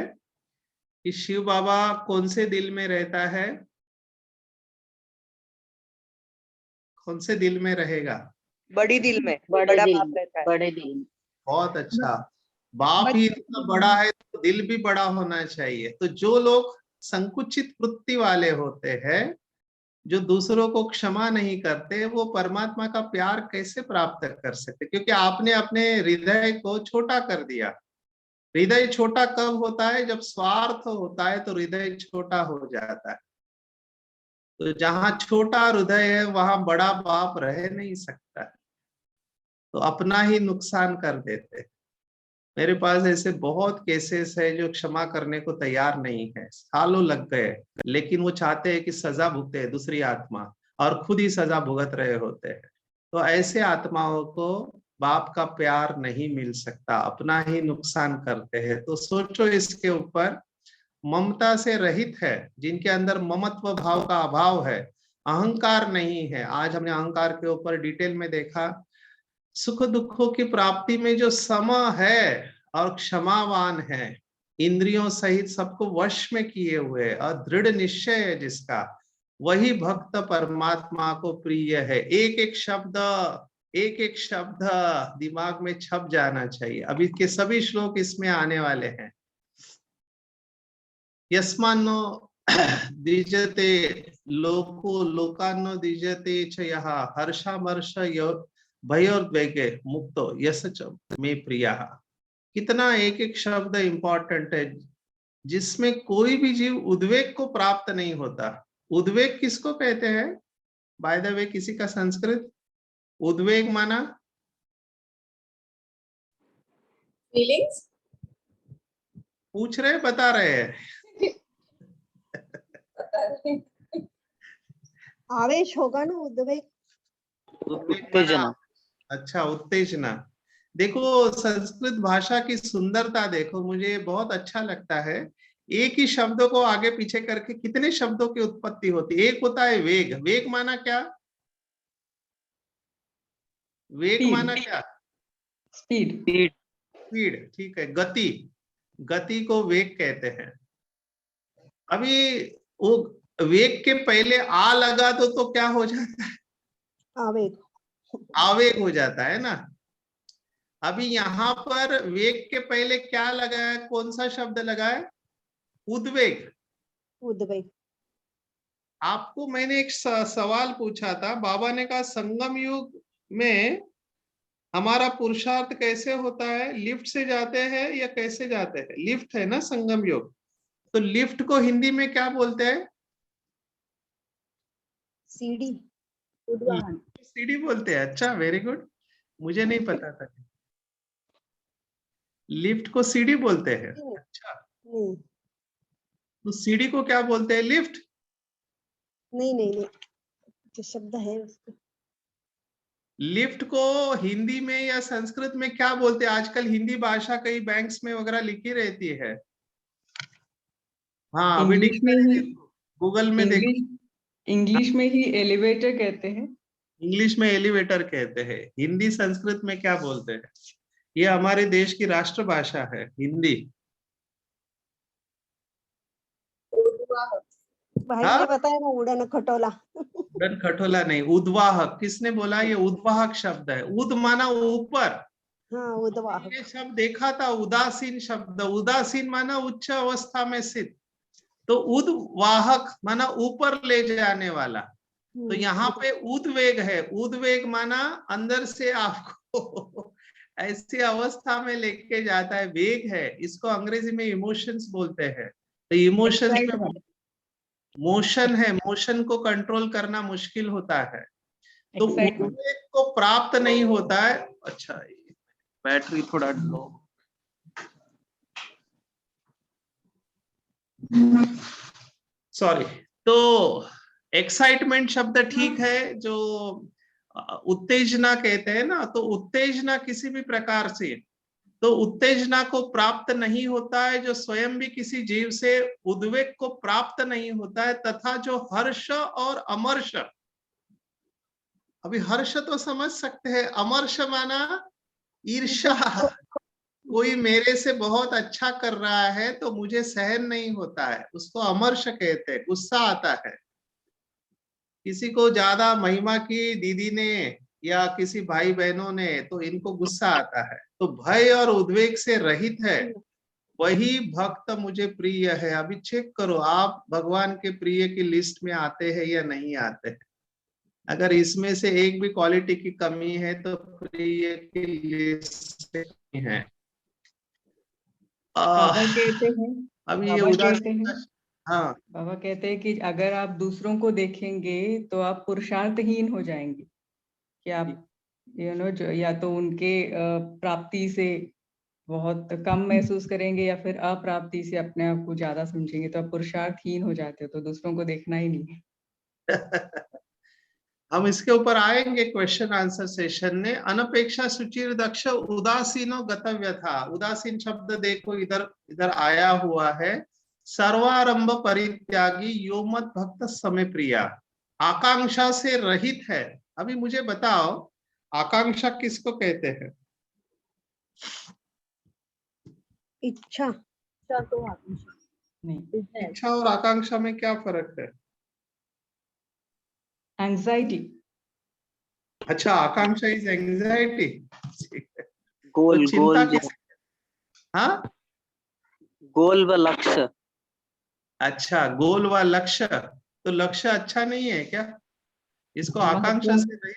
कि शिव बाबा कौन से दिल में रहता है, कौन से दिल में रहेगा? बड़ी दिल में, बड़े बड़ा दिल बाप में, रहता है। बड़े दिल में। बहुत अच्छा, बाप ही इतना बड़ा है तो दिल भी बड़ा होना चाहिए। तो जो लोग संकुचित वृत्ति वाले होते हैं, जो दूसरों को क्षमा नहीं करते, वो परमात्मा का प्यार कैसे प्राप्त कर सकते? क्योंकि आपने अपने हृदय को छोटा कर दिया। हृदय छोटा कब होता है? जब स्वार्थ होता है तो हृदय छोटा हो जाता है। तो जहां छोटा हृदय है वहां बड़ा बाप रह नहीं सकता है, तो अपना ही नुकसान कर देते। मेरे पास ऐसे बहुत केसेस है जो क्षमा करने को तैयार नहीं है, सालों लग गए, लेकिन वो चाहते हैं कि सजा भुगते दूसरी आत्मा, और खुद ही सजा भुगत रहे होते हैं। तो ऐसे आत्माओं को बाप का प्यार नहीं मिल सकता, अपना ही नुकसान करते हैं। तो सोचो इसके ऊपर। ममता से रहित है, जिनके अंदर ममत्व भाव का अभाव है, अहंकार नहीं है। आज हमने अहंकार के ऊपर डिटेल में देखा। सुख दुखों की प्राप्ति में जो सम है और क्षमावान है, इंद्रियों सहित सबको वश में किए हुए और दृढ़ निश्चय है जिसका, वही भक्त परमात्मा को प्रिय है। एक एक शब्द दिमाग में छप जाना चाहिए। अभी के सभी श्लोक इसमें आने वाले हैं। यस्मान्नो दीजते लोको लोकान्नो दीजते च यः हर्षामर्ष भयोद्वेगे मुक्तो यस च मे प्रियः। कितना एक एक शब्द इंपॉर्टेंट है, जिसमें कोई भी जीव उद्वेग को प्राप्त नहीं होता। उद्वेग किसको कहते हैं बाय द वे, किसी का संस्कृत? उद्वेग माना फीलिंग्स पूछ रहे बता रहे हैं? पता नहीं। आवेश होगा ना, उद्वेग। उद्वेग उत्तेजना। माना, अच्छा उत्तेजना। देखो संस्कृत भाषा की सुंदरता देखो, मुझे बहुत अच्छा लगता है। एक ही शब्दों को आगे पीछे करके कितने शब्दों की उत्पत्ति होती है। एक होता है वेग। वेग माना क्या? वेग Speed. माना क्या? स्पीड। स्पीड। स्पीड, ठीक है। गति, गति को वेग कहते हैं। अभी वो वेग के पहले आ लगा तो क्या हो जाता है? आवेग। आवेग हो जाता है ना। अभी यहाँ पर वेग के पहले क्या लगा है? कौन सा शब्द लगा है? उद्वेग। उद्वेग। आपको मैंने एक सवाल पूछा था, बाबा ने कहा संगम युग में हमारा पुरुषार्थ कैसे होता है? लिफ्ट से जाते हैं या कैसे जाते हैं? लिफ्ट है ना संगम युग। तो लिफ्ट को हिंदी में क्या बोलते हैं? सीढ़ी। सीढ़ी बोलते हैं। अच्छा, वेरी गुड, मुझे नहीं पता था। लिफ्ट को सीढ़ी बोलते हैं। अच्छा, नहीं तो सीढ़ी को क्या बोलते हैं? लिफ्ट। नहीं नहीं नहीं, जो शब्द है उसको। लिफ्ट को हिंदी में या संस्कृत में क्या बोलते हैं? आजकल हिंदी भाषा कई बैंक्स में वगैरह लिखी रहती है। हाँ, अभी इंग्लिश में ही, गूगल में देखो, इंग्लिश में ही एलिवेटर कहते हैं। इंग्लिश में एलिवेटर कहते हैं। हिंदी संस्कृत में क्या बोलते हैं? ये हमारे देश की राष्ट्रभाषा है, हिंदी। भाई हाँ? ने बताया ना, उड़न खटोला। उड़न खटोला नहीं, उद्वाहक। किसने बोला? ये उद्वाहक शब्द है। उद माना ऊपर। हाँ, उद्वाहक। ये शब्द देखा था, उदासीन शब्द। उदासीन माना उच्च अवस्था में स्थित। तो उद्वाहक माना ऊपर ले जाने वाला। तो यहाँ पे उद्वेग है। उद्वेग माना अंदर से आपको ऐसी अवस्था में लेके जाता है। वेग है, इसको अंग्रेजी में इमोशंस बोलते हैं। तो इमोशंस में मोशन है, मोशन को कंट्रोल करना मुश्किल होता है। तो उद्वेग को प्राप्त नहीं होता है। अच्छा, बैटरी थोड़ा लो, सॉरी। तो एक्साइटमेंट शब्द ठीक है, जो उत्तेजना कहते हैं ना। तो उत्तेजना किसी भी प्रकार से, तो उत्तेजना को प्राप्त नहीं होता है जो स्वयं भी किसी जीव से उद्वेग को प्राप्त नहीं होता है। तथा जो हर्ष और अमर्ष, अभी हर्ष तो समझ सकते हैं, अमर्ष माना ईर्ष्या। कोई मेरे से बहुत अच्छा कर रहा है तो मुझे सहन नहीं होता है, उसको अमर्ष कहते हैं। गुस्सा आता है, किसी को ज्यादा महिमा की दीदी ने या किसी भाई बहनों ने, तो इनको गुस्सा आता है। तो भय और उद्वेग से रहित है वही भक्त मुझे प्रिय है। अभी चेक करो आप भगवान के प्रिय की लिस्ट में आते हैं या नहीं आते हैं। अगर इसमें से एक भी क्वालिटी की कमी है तो प्रिय की लिस्ट में है। बाबा कहते हैं, अभी ये बाबा कहते उदासीन, हैं, हाँ, बाबा कहते हैं कि अगर आप दूसरों को देखेंगे तो आप पुरुषार्थहीन हो जाएंगे। कि आप जो या तो उनके प्राप्ति से बहुत कम महसूस करेंगे या फिर अप्राप्ति से अपने आप को ज्यादा समझेंगे, तो आप पुरुषार्थहीन हो जाते हो। तो दूसरों को देखना ही नहीं है। हम इसके ऊपर आएंगे क्वेश्चन आंसर सेशन में। अनपेक्षा सुचिर दक्ष उदासीनो गतव्य था। उदासीन शब्द देखो इधर इधर आया हुआ है। सर्वारंभ परित्यागी यो मत भक्त समय प्रिया। आकांक्षा से रहित है। अभी मुझे बताओ, आकांक्षा किसको कहते हैं? इच्छा। नहीं, इच्छा और आकांक्षा में क्या फर्क है? एंजाइटी। अच्छा, आकांक्षा इज एंजाइटी। गोल तो चिंता गोल किस, हाँ, गोल व लक्ष्य। अच्छा, गोल व लक्ष्य, तो लक्ष्य अच्छा नहीं है क्या? इसको आकांक्षा से नहीं,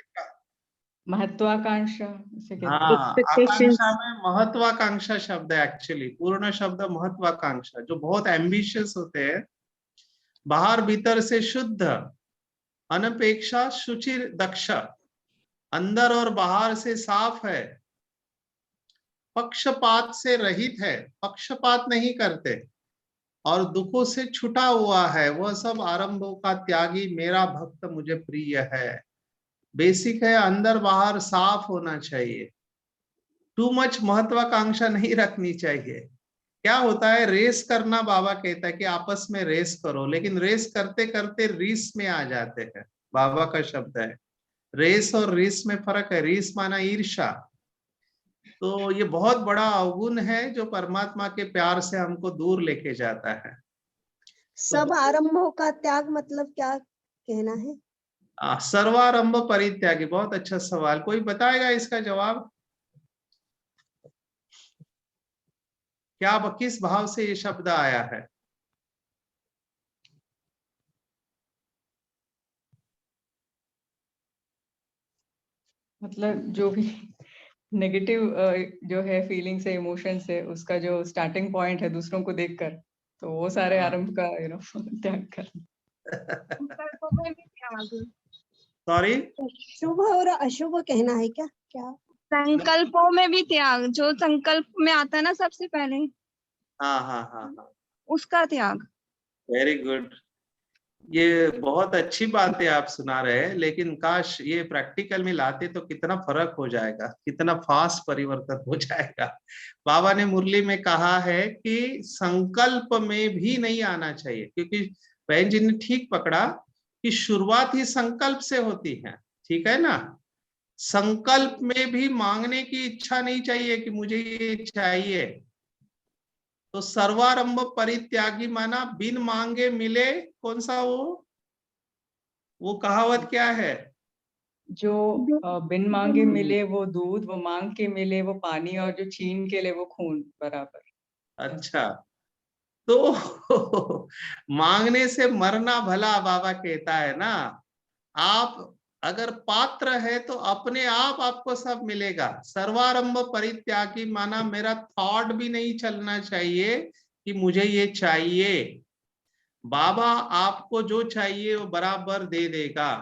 महत्वाकांक्षा से कहते हैं। हाँ, आकांक्षा में महत्वाकांक्षा शब्द है एक्चुअली, पूर्ण शब्द महत्वाकांक्षा, जो बहुत एम्बिशियस होते हैं, बाहर भीतर से शुद्ध, अनपेक्षा शुचिर दक्ष, अंदर और बाहर से साफ है, पक्षपात से रहित है, पक्षपात नहीं करते, और दुखों से छुटा हुआ है, वह सब आरंभों का त्यागी मेरा भक्त मुझे प्रिय है। बेसिक है, अंदर बाहर साफ होना चाहिए, टू मच महत्वाकांक्षा नहीं रखनी चाहिए। क्या होता है, रेस करना, बाबा कहता है कि आपस में रेस करो, लेकिन रेस करते करते रीस में आ जाते हैं। बाबा का शब्द है, रेस और रीस में फर्क है। रीस माना ईर्षा, तो ये बहुत बड़ा अवगुण है जो परमात्मा के प्यार से हमको दूर लेके जाता है। सब आरंभों का त्याग मतलब क्या कहना है? सर्वारंभ परित्यागी, बहुत अच्छा सवाल। कोई बताएगा इसका जवाब? क्या, किस भाव से ये शब्द आया है? मतलब जो भी नेगेटिव जो है फीलिंग्स है, इमोशंस है, उसका जो स्टार्टिंग पॉइंट है दूसरों को देखकर, तो वो सारे आरंभ का त्याग करना। संकल्पों में भी त्याग, सॉरी, शुभ और अशुभ कहना है क्या? क्या संकल्पों में भी त्याग, जो संकल्प में आता है ना सबसे पहले, हाँ हाँ हाँ हाँ, उसका त्याग। Very good. ये बहुत अच्छी बातें आप सुना रहे हैं, लेकिन काश ये प्रैक्टिकल में लाते तो कितना फर्क हो जाएगा, कितना फास्ट परिवर्तन हो जाएगा। बाबा ने मुरली में कहा है कि संकल्प में भी नहीं आना चाहिए, क्योंकि बहन जी ने ठीक पकड़ा कि शुरुआत ही संकल्प से होती है, ठीक है ना। संकल्प में भी मांगने की इच्छा नहीं चाहिए कि मुझे ये चाहिए। तो सर्वारंभ परित्यागी माना बिन मांगे मिले, कौन सा वो कहावत क्या है? जो बिन मांगे मिले वो दूध, वो मांग के मिले वो पानी, और जो छीन के ले वो खून बराबर। अच्छा, तो मांगने से मरना भला, बाबा कहता है ना। आप अगर पात्र है तो अपने आप आपको सब मिलेगा। सर्वारंभ परित्यागी माना मेरा थॉट भी नहीं चलना चाहिए कि मुझे ये चाहिए। बाबा आपको जो चाहिए वो बराबर दे देगा।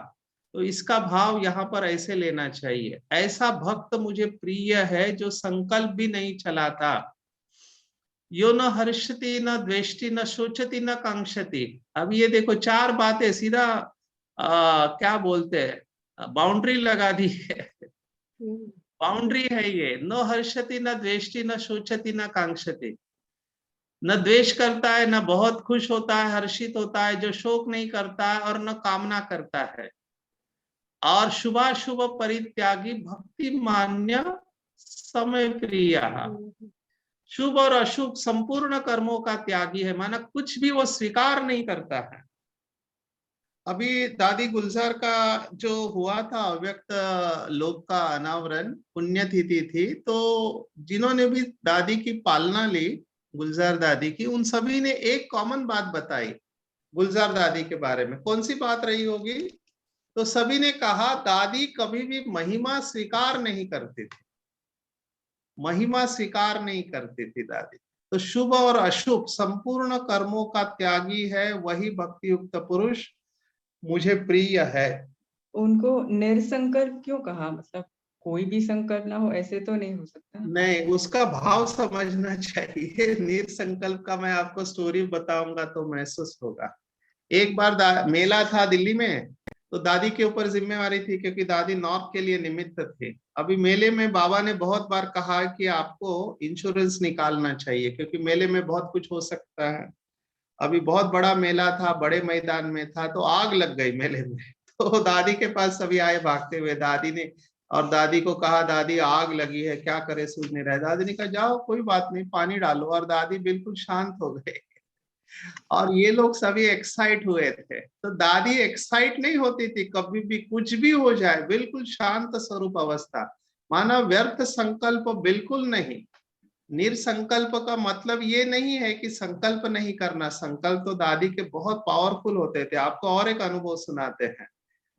तो इसका भाव यहाँ पर ऐसे लेना चाहिए, ऐसा भक्त मुझे प्रिय है जो संकल्प भी नहीं चलाता। यो न हर्षति न द्वेष्टि न शोचति न कांक्षति। अब ये देखो, चार बातें सीधा क्या बोलते हैं, बाउंड्री लगा दी है। बाउंड्री है ये, न हर्षति न द्वेष्टि न शोचति न कांक्षति। न द्वेष करता है, न बहुत खुश होता है, हर्षित होता है, जो शोक नहीं करता है और न कामना करता है। और शुभाशुभ परित्यागी भक्ति मान्य समय प्रिय। शुभ और अशुभ संपूर्ण कर्मों का त्यागी है, माना कुछ भी वो स्वीकार नहीं करता है। अभी दादी गुलजार का जो हुआ था अव्यक्त लोक का अनावरण, पुण्यतिथि थी, तो जिन्होंने भी दादी की पालना ली, गुलजार दादी की, उन सभी ने एक कॉमन बात बताई गुलजार दादी के बारे में। कौन सी बात रही होगी? तो सभी ने कहा दादी कभी भी महिमा स्वीकार नहीं करती थी, महिमा स्वीकार नहीं करती थी दादी। तो शुभ और अशुभ संपूर्ण कर्मों का त्यागी है, वही भक्ति युक्त पुरुष मुझे प्रिय है। उनको निरसंकल्प क्यों कहा? मतलब कोई भी संकल्प ना हो, ऐसे तो नहीं हो सकता। नहीं, उसका भाव समझना चाहिए। निरसंकल्प का मैं आपको स्टोरी बताऊंगा तो महसूस होगा। एक बार मेला था दिल्ली में, तो दादी के ऊपर जिम्मेवारी थी, क्योंकि दादी नॉर्थ के लिए निमित्त थे। अभी मेले में बाबा ने बहुत बार कहा कि आपको इंश्योरेंस निकालना चाहिए, क्योंकि मेले में बहुत कुछ हो सकता है। अभी बहुत बड़ा मेला था, बड़े मैदान में था, तो आग लग गई मेले में। तो दादी के पास सभी आए भागते हुए, दादी ने और दादी को कहा दादी आग लगी है, क्या करे, सूझ नहीं रहा है। दादी ने कहा जाओ कोई बात नहीं, पानी डालो, और दादी बिल्कुल शांत हो गए। और ये लोग सभी एक्साइट हुए थे। तो दादी एक्साइट नहीं होती थी कभी भी, कुछ भी हो जाए, बिल्कुल शांत स्वरूप अवस्था, माना व्यर्थ संकल्प बिल्कुल नहीं। निर्संकल्प का मतलब ये नहीं है कि संकल्प नहीं करना। संकल्प तो दादी के बहुत पावरफुल होते थे। आपको और एक अनुभव सुनाते हैं।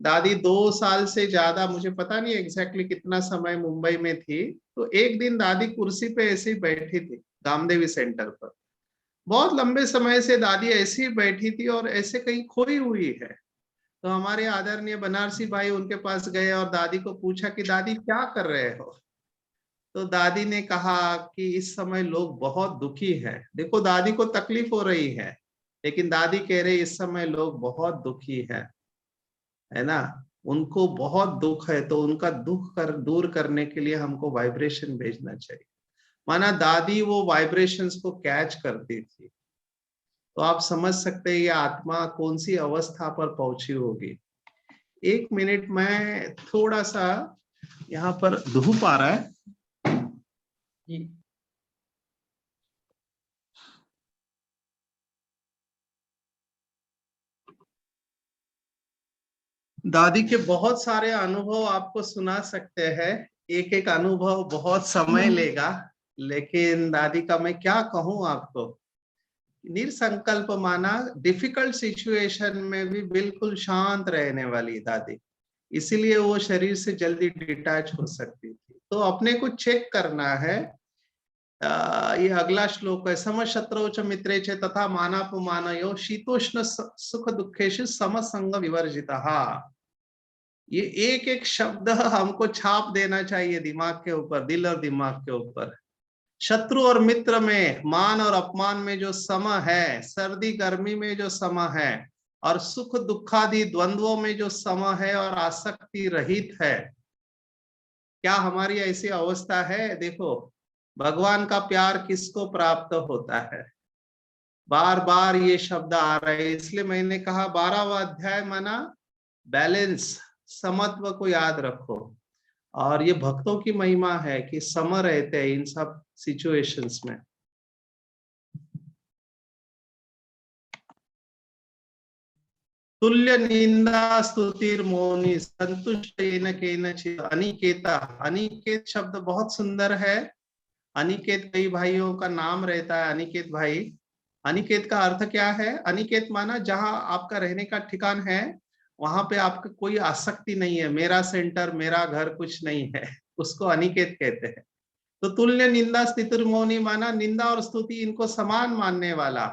दादी 2 साल से ज्यादा, मुझे पता नहीं एग्जैक्टली कितना समय मुंबई में थी, तो एक दिन दादी कुर्सी पे ऐसे ही बैठी थी गामदेवी सेंटर पर। बहुत लंबे समय से दादी ऐसी ही बैठी थी और ऐसे कहीं खोई हुई है। तो हमारे आदरणीय बनारसी भाई उनके पास गए और दादी को पूछा कि दादी क्या कर रहे हो। तो दादी ने कहा कि इस समय लोग बहुत दुखी हैं। देखो दादी को तकलीफ हो रही है, लेकिन दादी कह रही इस समय लोग बहुत दुखी हैं, है ना, उनको बहुत दुख है, तो उनका दुख दूर करने के लिए हमको वाइब्रेशन भेजना चाहिए। माना दादी वो वाइब्रेशंस को कैच करती थी। तो आप समझ सकते हैं ये आत्मा कौन सी अवस्था पर पहुंची होगी। 1 मिनट, मैं थोड़ा सा यहाँ पर धूप आ रहा है जी। दादी के बहुत सारे अनुभव आपको सुना सकते हैं। एक एक अनुभव बहुत समय लेगा, लेकिन दादी का मैं क्या कहूं आपको। निर्संकल्प माना डिफिकल्ट सिचुएशन में भी बिल्कुल शांत रहने वाली दादी, इसीलिए वो शरीर से जल्दी डिटैच हो सकती थी। तो अपने को चेक करना है। ये अगला श्लोक है, समशत्रौ च मित्रे च तथा मानापमानयो शीतोष्ण सुख दुखेषु समसंग विवर्जितः। ये एक एक शब्द हमको छाप देना चाहिए दिमाग के ऊपर, दिल और दिमाग के ऊपर। शत्रु और मित्र में, मान और अपमान में जो सम है, सर्दी गर्मी में जो सम है, और सुख दुखादि द्वंद्वों में जो सम है और आसक्ति रहित है। क्या हमारी ऐसी अवस्था है? देखो, भगवान का प्यार किसको प्राप्त होता है? बार बार ये शब्द आ रहे हैं, इसलिए मैंने कहा 12वां अध्याय माना बैलेंस, समत्व को याद रखो। और ये भक्तों की महिमा है कि सम रहते हैं इन सब सिचुएशंस में। तुल्य निंदा स्तुतिर मौनी संतुष्ट येन केनचित् अनिकेता। अनिकेत शब्द बहुत सुंदर है। अनिकेत कई भाइयों का नाम रहता है, अनिकेत भाई। अनिकेत का अर्थ क्या है? अनिकेत माना जहां आपका रहने का ठिकान है, वहां पे आपका कोई आसक्ति नहीं है, मेरा सेंटर, मेरा घर कुछ नहीं है, उसको अनिकेत कहते हैं। तो तुल्य निंदा स्तुतिर मौनी माना निंदा और स्तुति इनको समान मानने वाला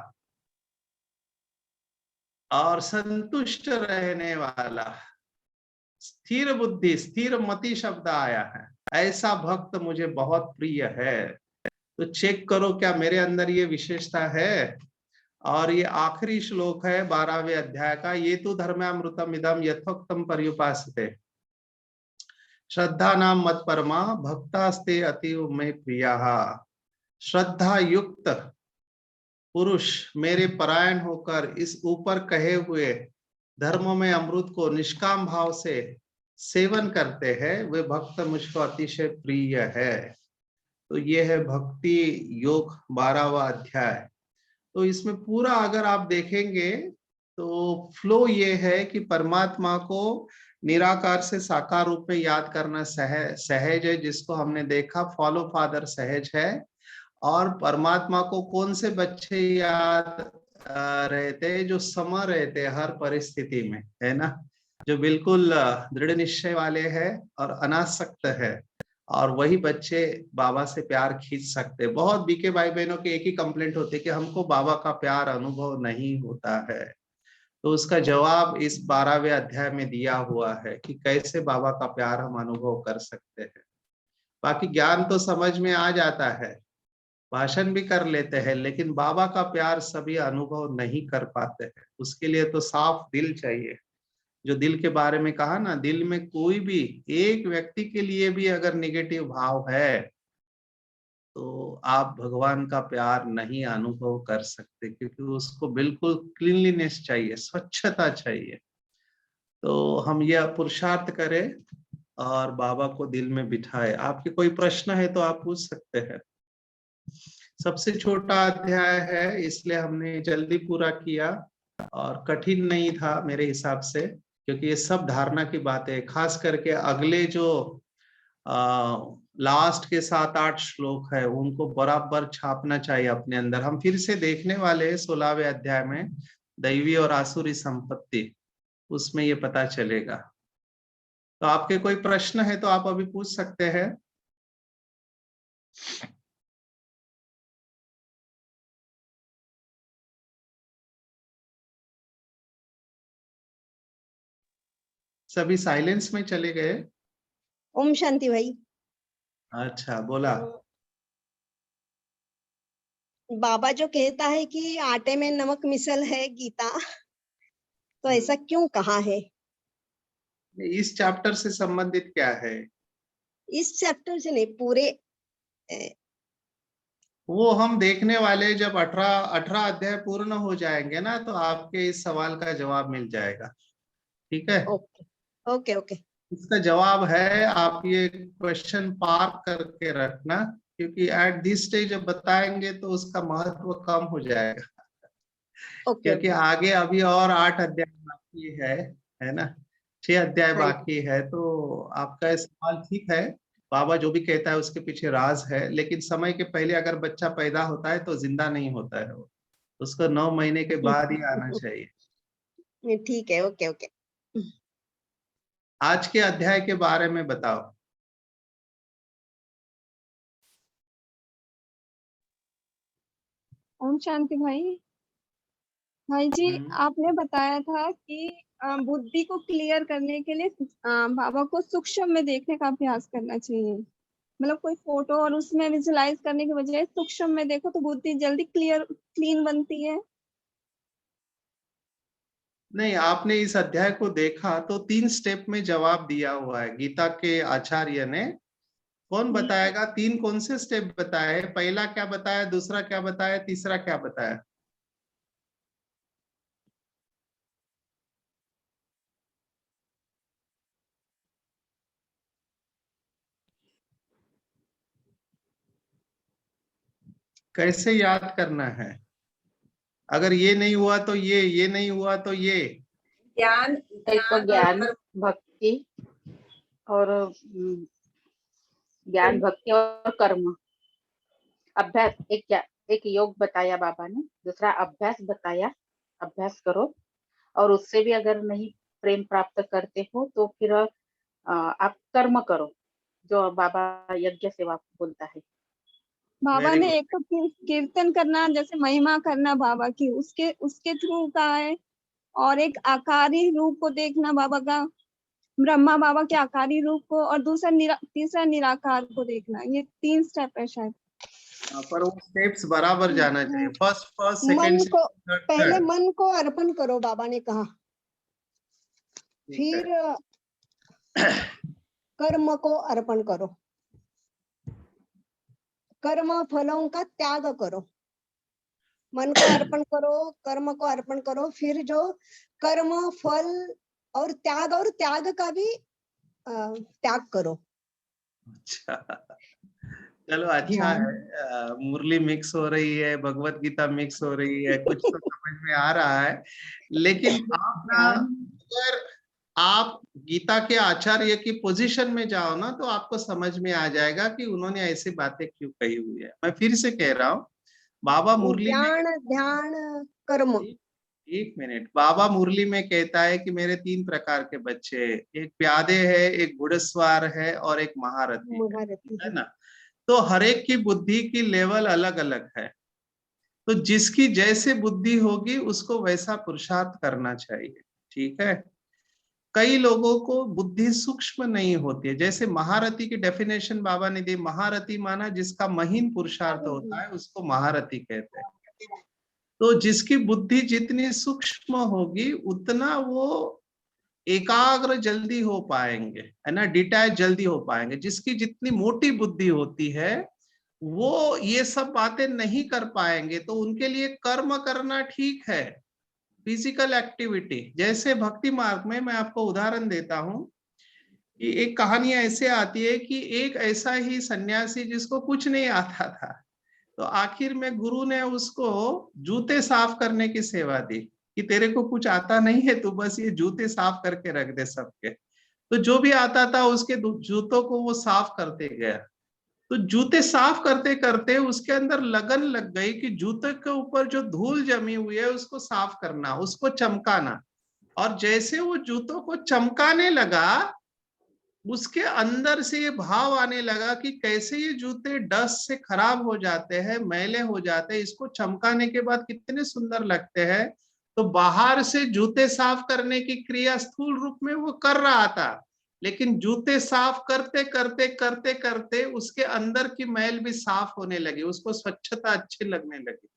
और संतुष्ट रहने वाला, स्थिर बुद्धि, स्थिर मति शब्द आया है। ऐसा भक्त मुझे बहुत प्रिय है। तो चेक करो क्या मेरे अंदर ये विशेषता है। और ये आखिरी श्लोक है 12वें अध्याय का, ये तो धर्मामृतम इदम यथोक्तम पर्युपासते श्रद्धा नाम मत परमा भक्तास्ते अतीव में प्रिया। श्रद्धा युक्त पुरुष मेरे परायण होकर इस ऊपर कहे हुए धर्म में अमृत को निष्काम भाव से सेवन करते हैं, वे भक्त मुझको अतिशय प्रिय है। तो ये है भक्ति योग 12वां अध्याय। तो इसमें पूरा अगर आप देखेंगे तो फ्लो ये है कि परमात्मा को निराकार से साकार रूप में याद करना सहज है, जिसको हमने देखा फॉलो फादर सहज है। और परमात्मा को कौन से बच्चे याद रहते, जो सम रहते हर परिस्थिति में, है ना, जो बिल्कुल दृढ़ निश्चय वाले हैं और अनासक्त है, और वही बच्चे बाबा से प्यार खींच सकते। बहुत बीके भाई बहनों के एक ही कंप्लेंट होती है कि हमको बाबा का प्यार अनुभव नहीं होता है। तो उसका जवाब इस 12वें अध्याय में दिया हुआ है कि कैसे बाबा का प्यार हम अनुभव कर सकते हैं। बाकी ज्ञान तो समझ में आ जाता है, भाषण भी कर लेते हैं, लेकिन बाबा का प्यार सभी अनुभव नहीं कर पाते हैं। उसके लिए तो साफ दिल चाहिए। जो दिल के बारे में कहा ना, दिल में कोई भी एक व्यक्ति के लिए भी अगर नेगेटिव भाव है तो आप भगवान का प्यार नहीं अनुभव कर सकते, क्योंकि उसको बिल्कुल क्लीनलीनेस चाहिए, स्वच्छता चाहिए। तो हम यह पुरुषार्थ करें और बाबा को दिल में बिठाए। आपके कोई प्रश्न है तो आप पूछ सकते हैं। सबसे छोटा अध्याय है, इसलिए हमने जल्दी पूरा किया और कठिन नहीं था मेरे हिसाब से, क्योंकि ये सब धारणा की बातें, खास करके अगले जो लास्ट के 7-8 श्लोक है, उनको बराबर छापना चाहिए अपने अंदर। हम फिर से देखने वाले 16वें अध्याय में दैवी और आसुरी संपत्ति, उसमें ये पता चलेगा। तो आपके कोई प्रश्न है तो आप अभी पूछ सकते हैं। सभी साइलेंस में चले गए। ओम शांति भाई। अच्छा, बोला। बाबा जो कहता है कि आटे में नमक मिसल है गीता, तो ऐसा क्यों कहा है? इस चैप्टर से संबंधित क्या है? इस चैप्टर से नहीं, पूरे वो हम देखने वाले, जब 18 अध्याय पूर्ण हो जाएंगे ना, तो आपके इस सवाल का जवाब मिल जाएगा। ठीक है, ओके ओके ओके। इसका जवाब है, आप ये क्वेश्चन पार्क करके रखना, क्योंकि एट दिस स्टेज जब बताएंगे तो उसका महत्व कम हो जाएगा। ओके क्योंकि आगे अभी और 8 अध्याय बाकी है ना, 6 अध्याय हाँ। बाकी है। तो आपका सवाल ठीक है, बाबा जो भी कहता है उसके पीछे राज है। लेकिन समय के पहले अगर बच्चा पैदा होता है तो जिंदा नहीं होता है वो, उसको 9 महीने के बाद ही आना चाहिए। ठीक है, ओके ओके। आज के अध्याय के बारे में बताओ। ओम शांति भाई। भाई जी, हम्म। आपने बताया था कि बुद्धि को क्लियर करने के लिए बाबा को सूक्ष्म में देखने का अभ्यास करना चाहिए। मतलब कोई फोटो और उसमें विजुलाइज करने के बजाय सूक्ष्म में देखो तो बुद्धि जल्दी क्लीन बनती है। नहीं, आपने इस अध्याय को देखा तो 3 स्टेप में जवाब दिया हुआ है गीता के आचार्य ने। कौन बताएगा 3 कौन से स्टेप बताए? पहला क्या बताया, दूसरा क्या बताया, तीसरा क्या बताया? कैसे याद करना है? अगर ये नहीं हुआ तो ये नहीं हुआ तो ये। ज्ञान एक तो ज्ञान, भक्ति और ज्ञान, भक्ति और कर्म, अभ्यास। एक योग बताया बाबा ने, दूसरा अभ्यास बताया, अभ्यास करो। और उससे भी अगर नहीं प्रेम प्राप्त करते हो तो फिर आप कर्म करो, जो बाबा यज्ञ सेवा बोलता है। बाबा वेरी ने गुड। एक तो कीर्तन करना, जैसे महिमा करना बाबा की, उसके थ्रू कहा है। और एक आकारी रूप को देखना बाबा का, ब्रह्मा बाबा के आकारी रूप को, और तीसरा निराकार को देखना। ये 3 स्टेप है शायद। पर वो स्टेप्स बराबर जाना चाहिए। फर्स्ट सेकंड, मन को थर्ड, पहले थर्ड। मन को अर्पण करो, बाबा ने कहा। फिर कर्म को अर्पण करो, कर्म फलों का त्याग करो। मन को अर्पण करो, कर्म को अर्पण करो, फिर जो कर्म फल और त्याग का भी त्याग करो। अच्छा, चलो अच्छा है। मुरली मिक्स हो रही है, भगवत गीता मिक्स हो रही है, कुछ तो समझ में आ रहा है। लेकिन आप ना, अगर आप गीता के आचार्य की पोजीशन में जाओ ना, तो आपको समझ में आ जाएगा कि उन्होंने ऐसी बातें क्यों कही हुई है। मैं फिर से कह रहा हूँ, बाबा मुरली में, ज्ञान, ध्यान, कर्म। एक मिनट, बाबा मुरली में कहता है कि मेरे 3 प्रकार के बच्चे, एक प्यादे है, एक घुड़सवार है और एक महारथी है ना। तो हर एक की बुद्धि की लेवल अलग अलग है। तो जिसकी जैसे बुद्धि होगी उसको वैसा पुरुषार्थ करना चाहिए। ठीक है, कई लोगों को बुद्धि सूक्ष्म नहीं होती है। जैसे महारथी की डेफिनेशन बाबा ने दी, महारथी माना जिसका महीन पुरुषार्थ होता है, उसको महारथी कहते हैं। तो जिसकी बुद्धि जितनी सूक्ष्म होगी उतना वो एकाग्र जल्दी हो पाएंगे, है ना, डिटैच जल्दी हो पाएंगे। जिसकी जितनी मोटी बुद्धि होती है वो ये सब बातें नहीं कर पाएंगे। तो उनके लिए कर्म करना ठीक है, फिजिकल एक्टिविटी। जैसे भक्ति मार्ग में मैं आपको उदाहरण देता हूं कि एक कहानी ऐसे आती है कि एक ऐसा ही सन्यासी जिसको कुछ नहीं आता था, तो आखिर में गुरु ने उसको जूते साफ करने की सेवा दी कि तेरे को कुछ आता नहीं है, तू बस ये जूते साफ करके रख दे सबके। तो जो भी आता था उसके जूतों को वो साफ करते गया। तो जूते साफ करते करते उसके अंदर लगन लग गई कि जूते के ऊपर जो धूल जमी हुई है उसको साफ करना, उसको चमकाना। और जैसे वो जूतों को चमकाने लगा, उसके अंदर से ये भाव आने लगा कि कैसे ये जूते डस्ट से खराब हो जाते हैं, मैले हो जाते हैं, इसको चमकाने के बाद कितने सुंदर लगते हैं। तो बाहर से जूते साफ करने की क्रिया स्थूल रूप में वो कर रहा था, लेकिन जूते साफ करते करते करते करते उसके अंदर की मैल भी साफ होने लगी, उसको स्वच्छता अच्छी लगने लगी।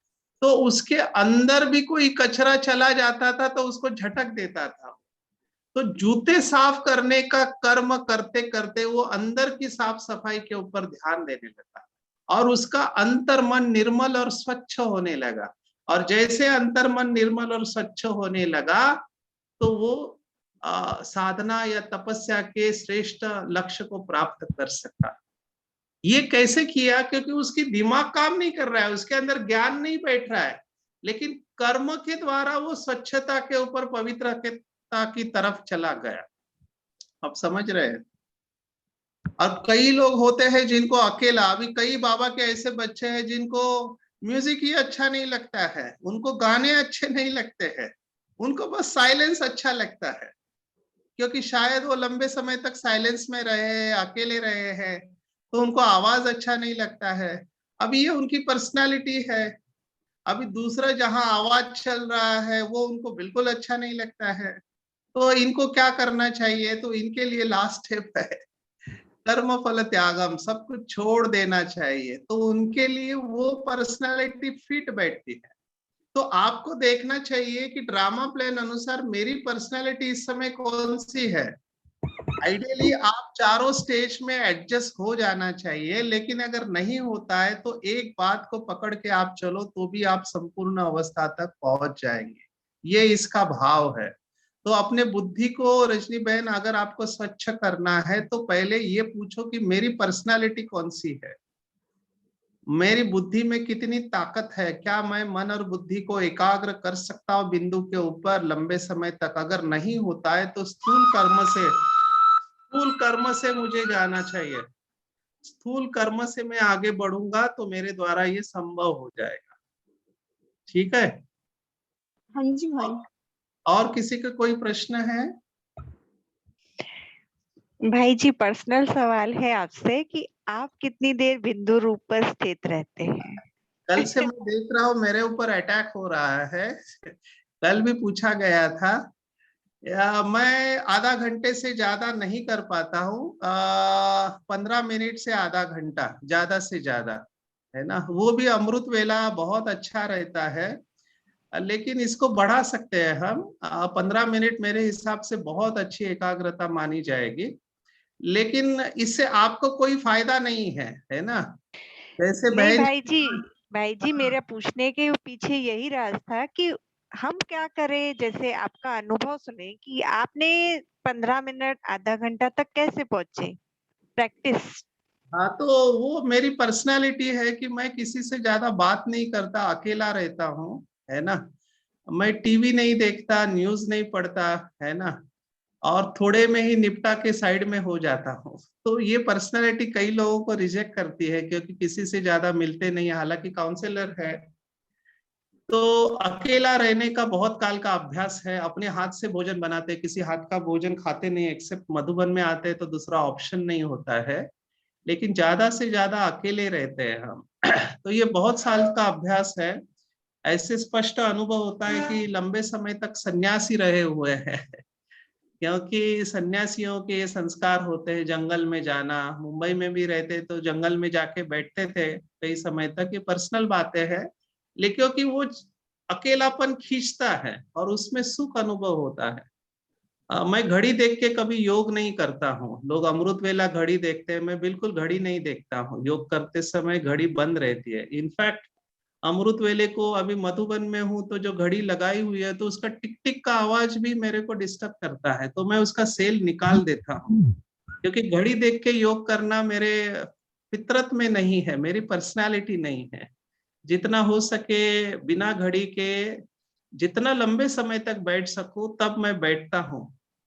तो उसके अंदर भी कोई कचरा चला जाता था तो उसको झटक देता था। तो जूते साफ करने का कर्म करते करते वो अंदर की साफ सफाई के ऊपर ध्यान देने लगा और उसका अंतर्मन निर्मल और स्वच्छ होने लगा। और जैसे अंतर्मन निर्मल और स्वच्छ होने लगा तो वो साधना या तपस्या के श्रेष्ठ लक्ष्य को प्राप्त कर सका। ये कैसे किया? क्योंकि उसकी दिमाग काम नहीं कर रहा है, उसके अंदर ज्ञान नहीं बैठ रहा है, लेकिन कर्म के द्वारा वो स्वच्छता के ऊपर पवित्रता की तरफ चला गया। आप समझ रहे हैं? और कई लोग होते हैं जिनको अकेला, अभी कई बाबा के ऐसे बच्चे हैं जिनको म्यूजिक ही अच्छा नहीं लगता है, उनको गाने अच्छे नहीं लगते हैं, उनको बस साइलेंस अच्छा लगता है, क्योंकि शायद वो लंबे समय तक साइलेंस में रहे, अकेले रहे हैं, तो उनको आवाज अच्छा नहीं लगता है। अभी ये उनकी पर्सनालिटी है। अभी दूसरा जहां आवाज चल रहा है वो उनको बिल्कुल अच्छा नहीं लगता है। तो इनको क्या करना चाहिए? तो इनके लिए लास्ट स्टेप है कर्म फल त्यागम, सब कुछ छोड़ देना चाहिए। तो उनके लिए वो पर्सनालिटी फिट बैठती है। तो आपको देखना चाहिए कि ड्रामा प्लान अनुसार मेरी पर्सनालिटी इस समय कौन सी है। आइडियली आप चारों स्टेज में एडजस्ट हो जाना चाहिए, लेकिन अगर नहीं होता है तो एक बात को पकड़ के आप चलो तो भी आप संपूर्ण अवस्था तक पहुंच जाएंगे। ये इसका भाव है। तो अपने बुद्धि को, रजनी बहन, अगर आपको स्वच्छ करना है तो पहले ये पूछो कि मेरी पर्सनालिटी कौन सी है, मेरी बुद्धि में कितनी ताकत है, क्या मैं मन और बुद्धि को एकाग्र कर सकता हूँ बिंदु के ऊपर लंबे समय तक। अगर नहीं होता है तो स्थूल कर्म से मुझे जाना चाहिए। स्थूल कर्म से मैं आगे बढ़ूंगा तो मेरे द्वारा ये संभव हो जाएगा। ठीक है? हाँ जी भाई। और किसी का कोई प्रश्न है? भाई जी, पर्सनल सवाल है आपसे कि आप कितनी देर बिंदु रूप पर स्थित रहते हैं? कल से मैं देख रहा हूँ मेरे ऊपर अटैक हो रहा है। कल भी पूछा गया था। मैं आधा घंटे से ज्यादा नहीं कर पाता हूँ। 15 मिनट से आधा घंटा ज्यादा से ज्यादा, है ना। वो भी अमृत वेला बहुत अच्छा रहता है, लेकिन इसको बढ़ा सकते हैं हम। 15 मिनट मेरे हिसाब से बहुत अच्छी एकाग्रता मानी जाएगी, लेकिन इससे आपको कोई फायदा नहीं है, है ना। जैसे नहीं बहन, भाई जी मेरा पूछने के पीछे यही राज था कि हम क्या करें। जैसे आपका अनुभव सुने कि आपने 15 मिनट आधा घंटा तक कैसे पहुंचे प्रैक्टिस। हाँ, तो वो मेरी पर्सनालिटी है कि मैं किसी से ज्यादा बात नहीं करता, अकेला रहता हूँ, है ना। मैं टीवी नहीं देखता, न्यूज नहीं पढ़ता, है ना, और थोड़े में ही निपटा के साइड में हो जाता हूँ। तो ये पर्सनालिटी कई लोगों को रिजेक्ट करती है, क्योंकि किसी से ज्यादा मिलते नहीं, हालांकि काउंसलर है। तो अकेला रहने का बहुत काल का अभ्यास है। अपने हाथ से भोजन बनाते, किसी हाथ का भोजन खाते नहीं, एक्सेप्ट मधुबन में आते हैं तो दूसरा ऑप्शन नहीं होता है, लेकिन ज्यादा से ज्यादा अकेले रहते हैं हम। तो ये बहुत साल का अभ्यास है। ऐसे स्पष्ट अनुभव होता है कि लंबे समय तक सन्यासी रहे हुए हैं। क्योंकि सन्यासियों के ये संस्कार होते हैं, जंगल में जाना। मुंबई में भी रहते तो जंगल में जाके बैठते थे कई समय तक। ये पर्सनल बातें हैं, लेकिन क्योंकि वो अकेलापन खींचता है और उसमें सुख अनुभव होता है। मैं घड़ी देख के कभी योग नहीं करता हूँ। लोग अमृत वेला घड़ी देखते हैं, मैं बिल्कुल घड़ी नहीं देखता हूँ। योग करते समय घड़ी बंद रहती है। इनफैक्ट अमृत वेले को, अभी मधुबन में हूँ तो जो घड़ी लगाई हुई है तो उसका टिक टिक का आवाज भी मेरे को डिस्टर्ब करता है, तो मैं उसका सेल निकाल देता हूँ। क्योंकि घड़ी देख के योग करना मेरे फितरत में नहीं है, मेरी पर्सनालिटी नहीं है। जितना हो सके बिना घड़ी के जितना लंबे समय तक बैठ सकूं तब मैं बैठता हूँ।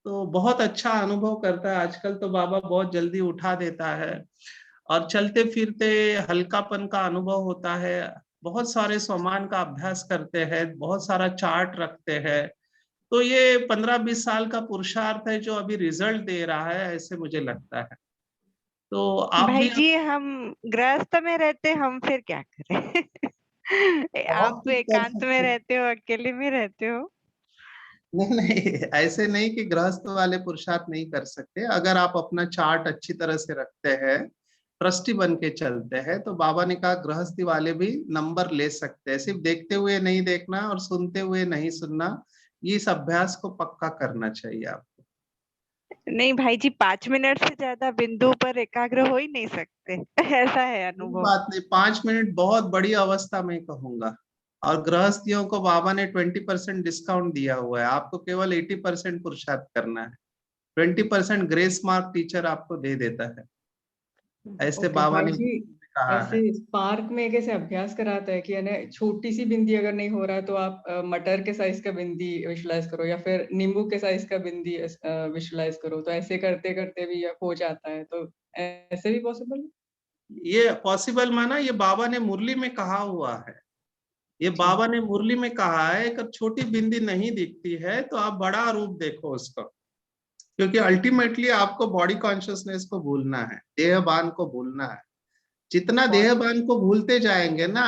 तो बहुत अच्छा अनुभव करता है। आजकल तो बाबा बहुत जल्दी उठा देता है। और चलते फिरते हल्कापन का अनुभव होता है। बहुत सारे स्वमान का अभ्यास करते हैं, बहुत सारा चार्ट रखते हैं। तो ये 15-20 साल का पुरुषार्थ है जो अभी रिजल्ट दे रहा है, ऐसे मुझे लगता है। तो आप भाई भी जी हम गृहस्थ में रहते, हम फिर क्या करें? बहुत आप कुछ कर एकांत में सकते हैं। रहते हो, अकेले में रहते हो। नहीं नहीं, ऐसे नहीं कि गृहस्थ वाले पुरुषार्थ नहीं कर सकते। अगर आप अपना चार्ट अच्छी तरह से रखते हैं, ट्रस्टी बन के चलते हैं, तो बाबा ने कहा गृहस्थी वाले भी नंबर ले सकते हैं। सिर्फ देखते हुए नहीं देखना और सुनते हुए नहीं सुनना, ये इस अभ्यास को पक्का करना चाहिए आपको। नहीं भाई जी, 5 मिनट से ज्यादा बिंदु पर एकाग्र हो ही नहीं सकते। ऐसा है कोई अनुभव। बात नहीं, 5 मिनट बहुत बड़ी अवस्था में कहूंगा। और गृहस्थियों को बाबा ने 20% डिस्काउंट दिया हुआ है, आपको केवल 80% पुरुषार्थ करना है। 20% ग्रेस मार्क टीचर आपको दे देता है, ऐसे ओके बाबा भाई ने जी, कहा ऐसे है। स्पार्क में कैसे अभ्यास कराता है कि है ना, छोटी सी बिंदी अगर नहीं हो रहा है तो आप मटर के साइज का बिंदी विजुलाइज करो, या फिर नींबू के साइज का बिंदी विजुलाइज करो, तो ऐसे करते करते भी हो जाता है, तो ऐसे भी पॉसिबल है? ये पॉसिबल माना, ये बाबा ने मुरली में कहा हुआ है। ये अच्छा। बाबा ने मुरली में कहा है, अगर छोटी बिंदी नहीं दिखती है तो आप बड़ा रूप देखो उसका। क्योंकि अल्टीमेटली आपको बॉडी कॉन्शियसनेस को भूलना है, देहभान को भूलना है। जितना बहुत। देहभान को भूलते जाएंगे ना,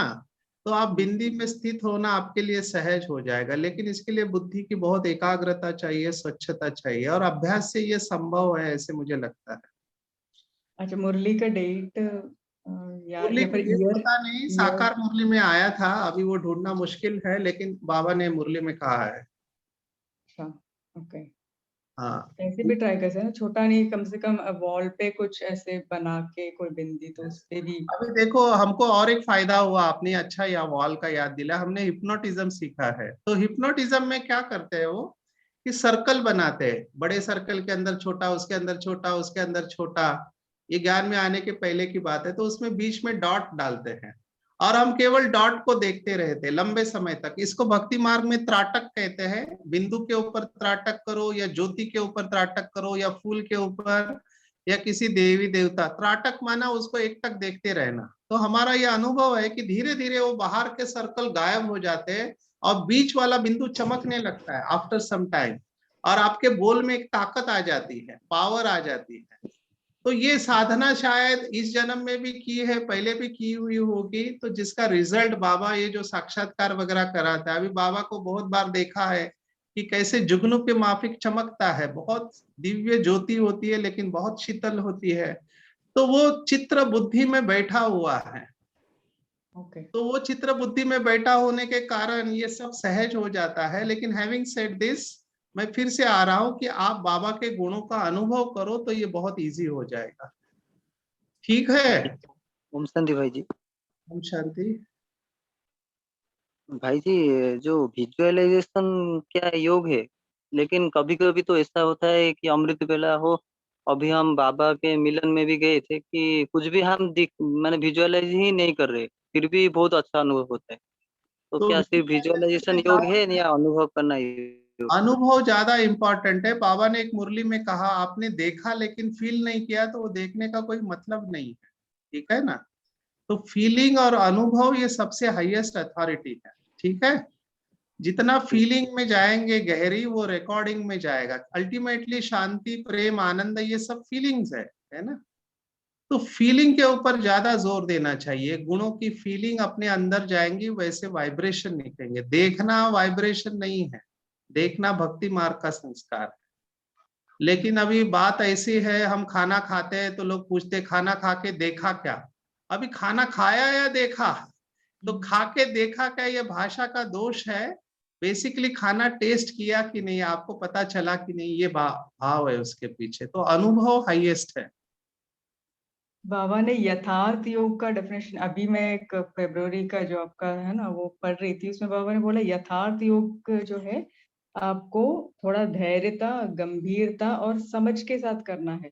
तो आप बिंदी में स्थित होना आपके लिए सहज हो जाएगा। लेकिन इसके लिए बुद्धि की बहुत एकाग्रता चाहिए, स्वच्छता चाहिए, और अभ्यास से ये संभव है, ऐसे मुझे लगता है। अच्छा, मुरली का डेट मुरली या फिर ये ईयर? पता नहीं, ईयर। साकार मुरली में आया था, अभी वो ढूंढना मुश्किल है, लेकिन बाबा ने मुरली में कहा है। अच्छा। ओके। हाँ। ऐसे भी ट्राई कर सकते हैं ना, छोटा नहीं, कम से कम वॉल पे कुछ ऐसे बना के कोई बिंदी, तो उस पे भी। अभी देखो, हमको और एक फायदा हुआ, आपने अच्छा या वॉल का याद दिला, हमने हिप्नोटिज्म सीखा है। तो हिप्नोटिज्म में क्या करते हैं वो, कि सर्कल बनाते हैं, बड़े सर्कल के अंदर छोटा, उसके अंदर छोटा, उसके अंदर छोटा। ये ज्ञान में आने के पहले की बात है। तो उसमें बीच में डॉट डालते हैं, और हम केवल डॉट को देखते रहते हैं लंबे समय तक। इसको भक्ति मार्ग में त्राटक कहते हैं। बिंदु के ऊपर त्राटक करो, या ज्योति के ऊपर त्राटक करो, या फूल के ऊपर, या किसी देवी देवता, त्राटक माना उसको एक टक देखते रहना। तो हमारा यह अनुभव है कि धीरे धीरे वो बाहर के सर्कल गायब हो जाते हैं, और बीच वाला बिंदु चमकने लगता है आफ्टर सम टाइम। और आपके बोल में एक ताकत आ जाती है, पावर आ जाती है। तो ये साधना शायद इस जन्म में भी की है, पहले भी की हुई होगी। तो जिसका रिजल्ट बाबा ये जो साक्षात्कार वगैरह कराता है, अभी बाबा को बहुत बार देखा है कि कैसे जुगनू के माफिक चमकता है। बहुत दिव्य ज्योति होती है, लेकिन बहुत शीतल होती है। तो वो चित्र बुद्धि में बैठा हुआ है। ओके। तो वो चित्र बुद्धि में बैठा होने के कारण ये सब सहज हो जाता है। लेकिन हैविंग सेड दिस, मैं फिर से आ रहा हूं कि आप बाबा के गुणों का अनुभव करो, तो ये बहुत इजी हो जाएगा। ठीक है। ओम शांति भाई जी। ओम शांति। भाई जी, जो विजुअलाइजेशन क्या योग है, लेकिन कभी कभी तो ऐसा होता है कि अमृत वेला हो। अभी हम बाबा के मिलन में भी गए थे कि कुछ भी हम दिख मैंने विजुअलाइज ही नहीं कर रहे, फिर भी बहुत अच्छा अनुभव होता है। तो तो क्या सिर्फ visualization विजुअलाइजेशन में योग है या अनुभव करना योग? अनुभव ज्यादा इंपॉर्टेंट है। बाबा ने एक मुरली में कहा, आपने देखा लेकिन फील नहीं किया, तो वो देखने का कोई मतलब नहीं है। ठीक है ना। तो फीलिंग और अनुभव ये सबसे हाईएस्ट अथॉरिटी है। ठीक है। जितना फीलिंग में जाएंगे गहरी, वो रिकॉर्डिंग में जाएगा। अल्टीमेटली शांति, प्रेम, आनंद, ये सब फीलिंग्स है ना। तो फीलिंग के ऊपर ज्यादा जोर देना चाहिए। गुणों की फीलिंग अपने अंदर जाएंगी, वैसे वाइब्रेशन निकलेंगे। देखना वाइब्रेशन नहीं है, देखना भक्ति मार्ग का संस्कार है। लेकिन अभी बात ऐसी है, हम खाना खाते हैं तो लोग पूछते खाना खा के देखा क्या। अभी खाना खाया या देखा? तो खा के देखा क्या, ये भाषा का दोष है। बेसिकली खाना टेस्ट किया कि नहीं, आपको पता चला कि नहीं, ये भाव है उसके पीछे। तो अनुभव हाईएस्ट है। बाबा ने यथार्थ योग का डेफिनेशन, अभी मैं एक फरवरी का जो आपका है ना वो पढ़ रही थी, उसमें बाबा ने बोला यथार्थ योग जो है आपको थोड़ा धैर्यता, गंभीरता और समझ के साथ करना है,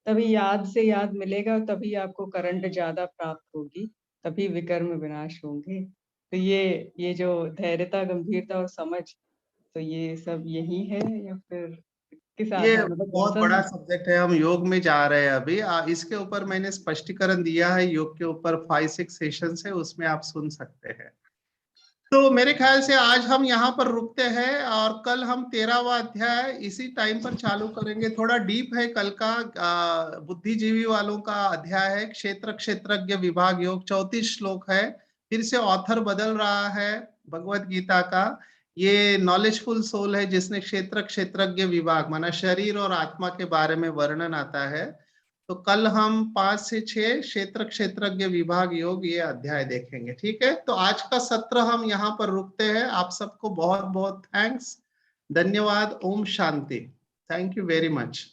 तभी याद से याद मिलेगा, तभी आपको करंट ज्यादा प्राप्त होगी, तभी विकर्म विनाश होंगे। तो ये जो धैर्यता, गंभीरता और समझ, तो ये सब यही है या फिर के साथ ये हम बहुत बड़ा सब्जेक्ट है, हम योग में जा रहे हैं अभी। इसके ऊपर मैंने स्पष्टीकरण दिया है, योग के ऊपर 5-6 सेशंस है, उसमें आप सुन सकते हैं। तो मेरे ख्याल से आज हम यहाँ पर रुकते हैं और कल हम 13वां अध्याय इसी टाइम पर चालू करेंगे। थोड़ा डीप है कल का, बुद्धिजीवी वालों का अध्याय है, क्षेत्र क्षेत्रज्ञ विभाग योग, 34 श्लोक है। फिर से ऑथर बदल रहा है भगवत गीता का। ये नॉलेजफुल सोल है जिसने क्षेत्र क्षेत्रज्ञ विभाग माना शरीर और आत्मा के बारे में वर्णन आता है। तो कल हम 5 से 6 क्षेत्र क्षेत्रज्ञ विभाग योग ये अध्याय देखेंगे। ठीक है, तो आज का सत्र हम यहाँ पर रुकते हैं। आप सबको बहुत बहुत थैंक्स, धन्यवाद। ओम शांति। Thank you very much.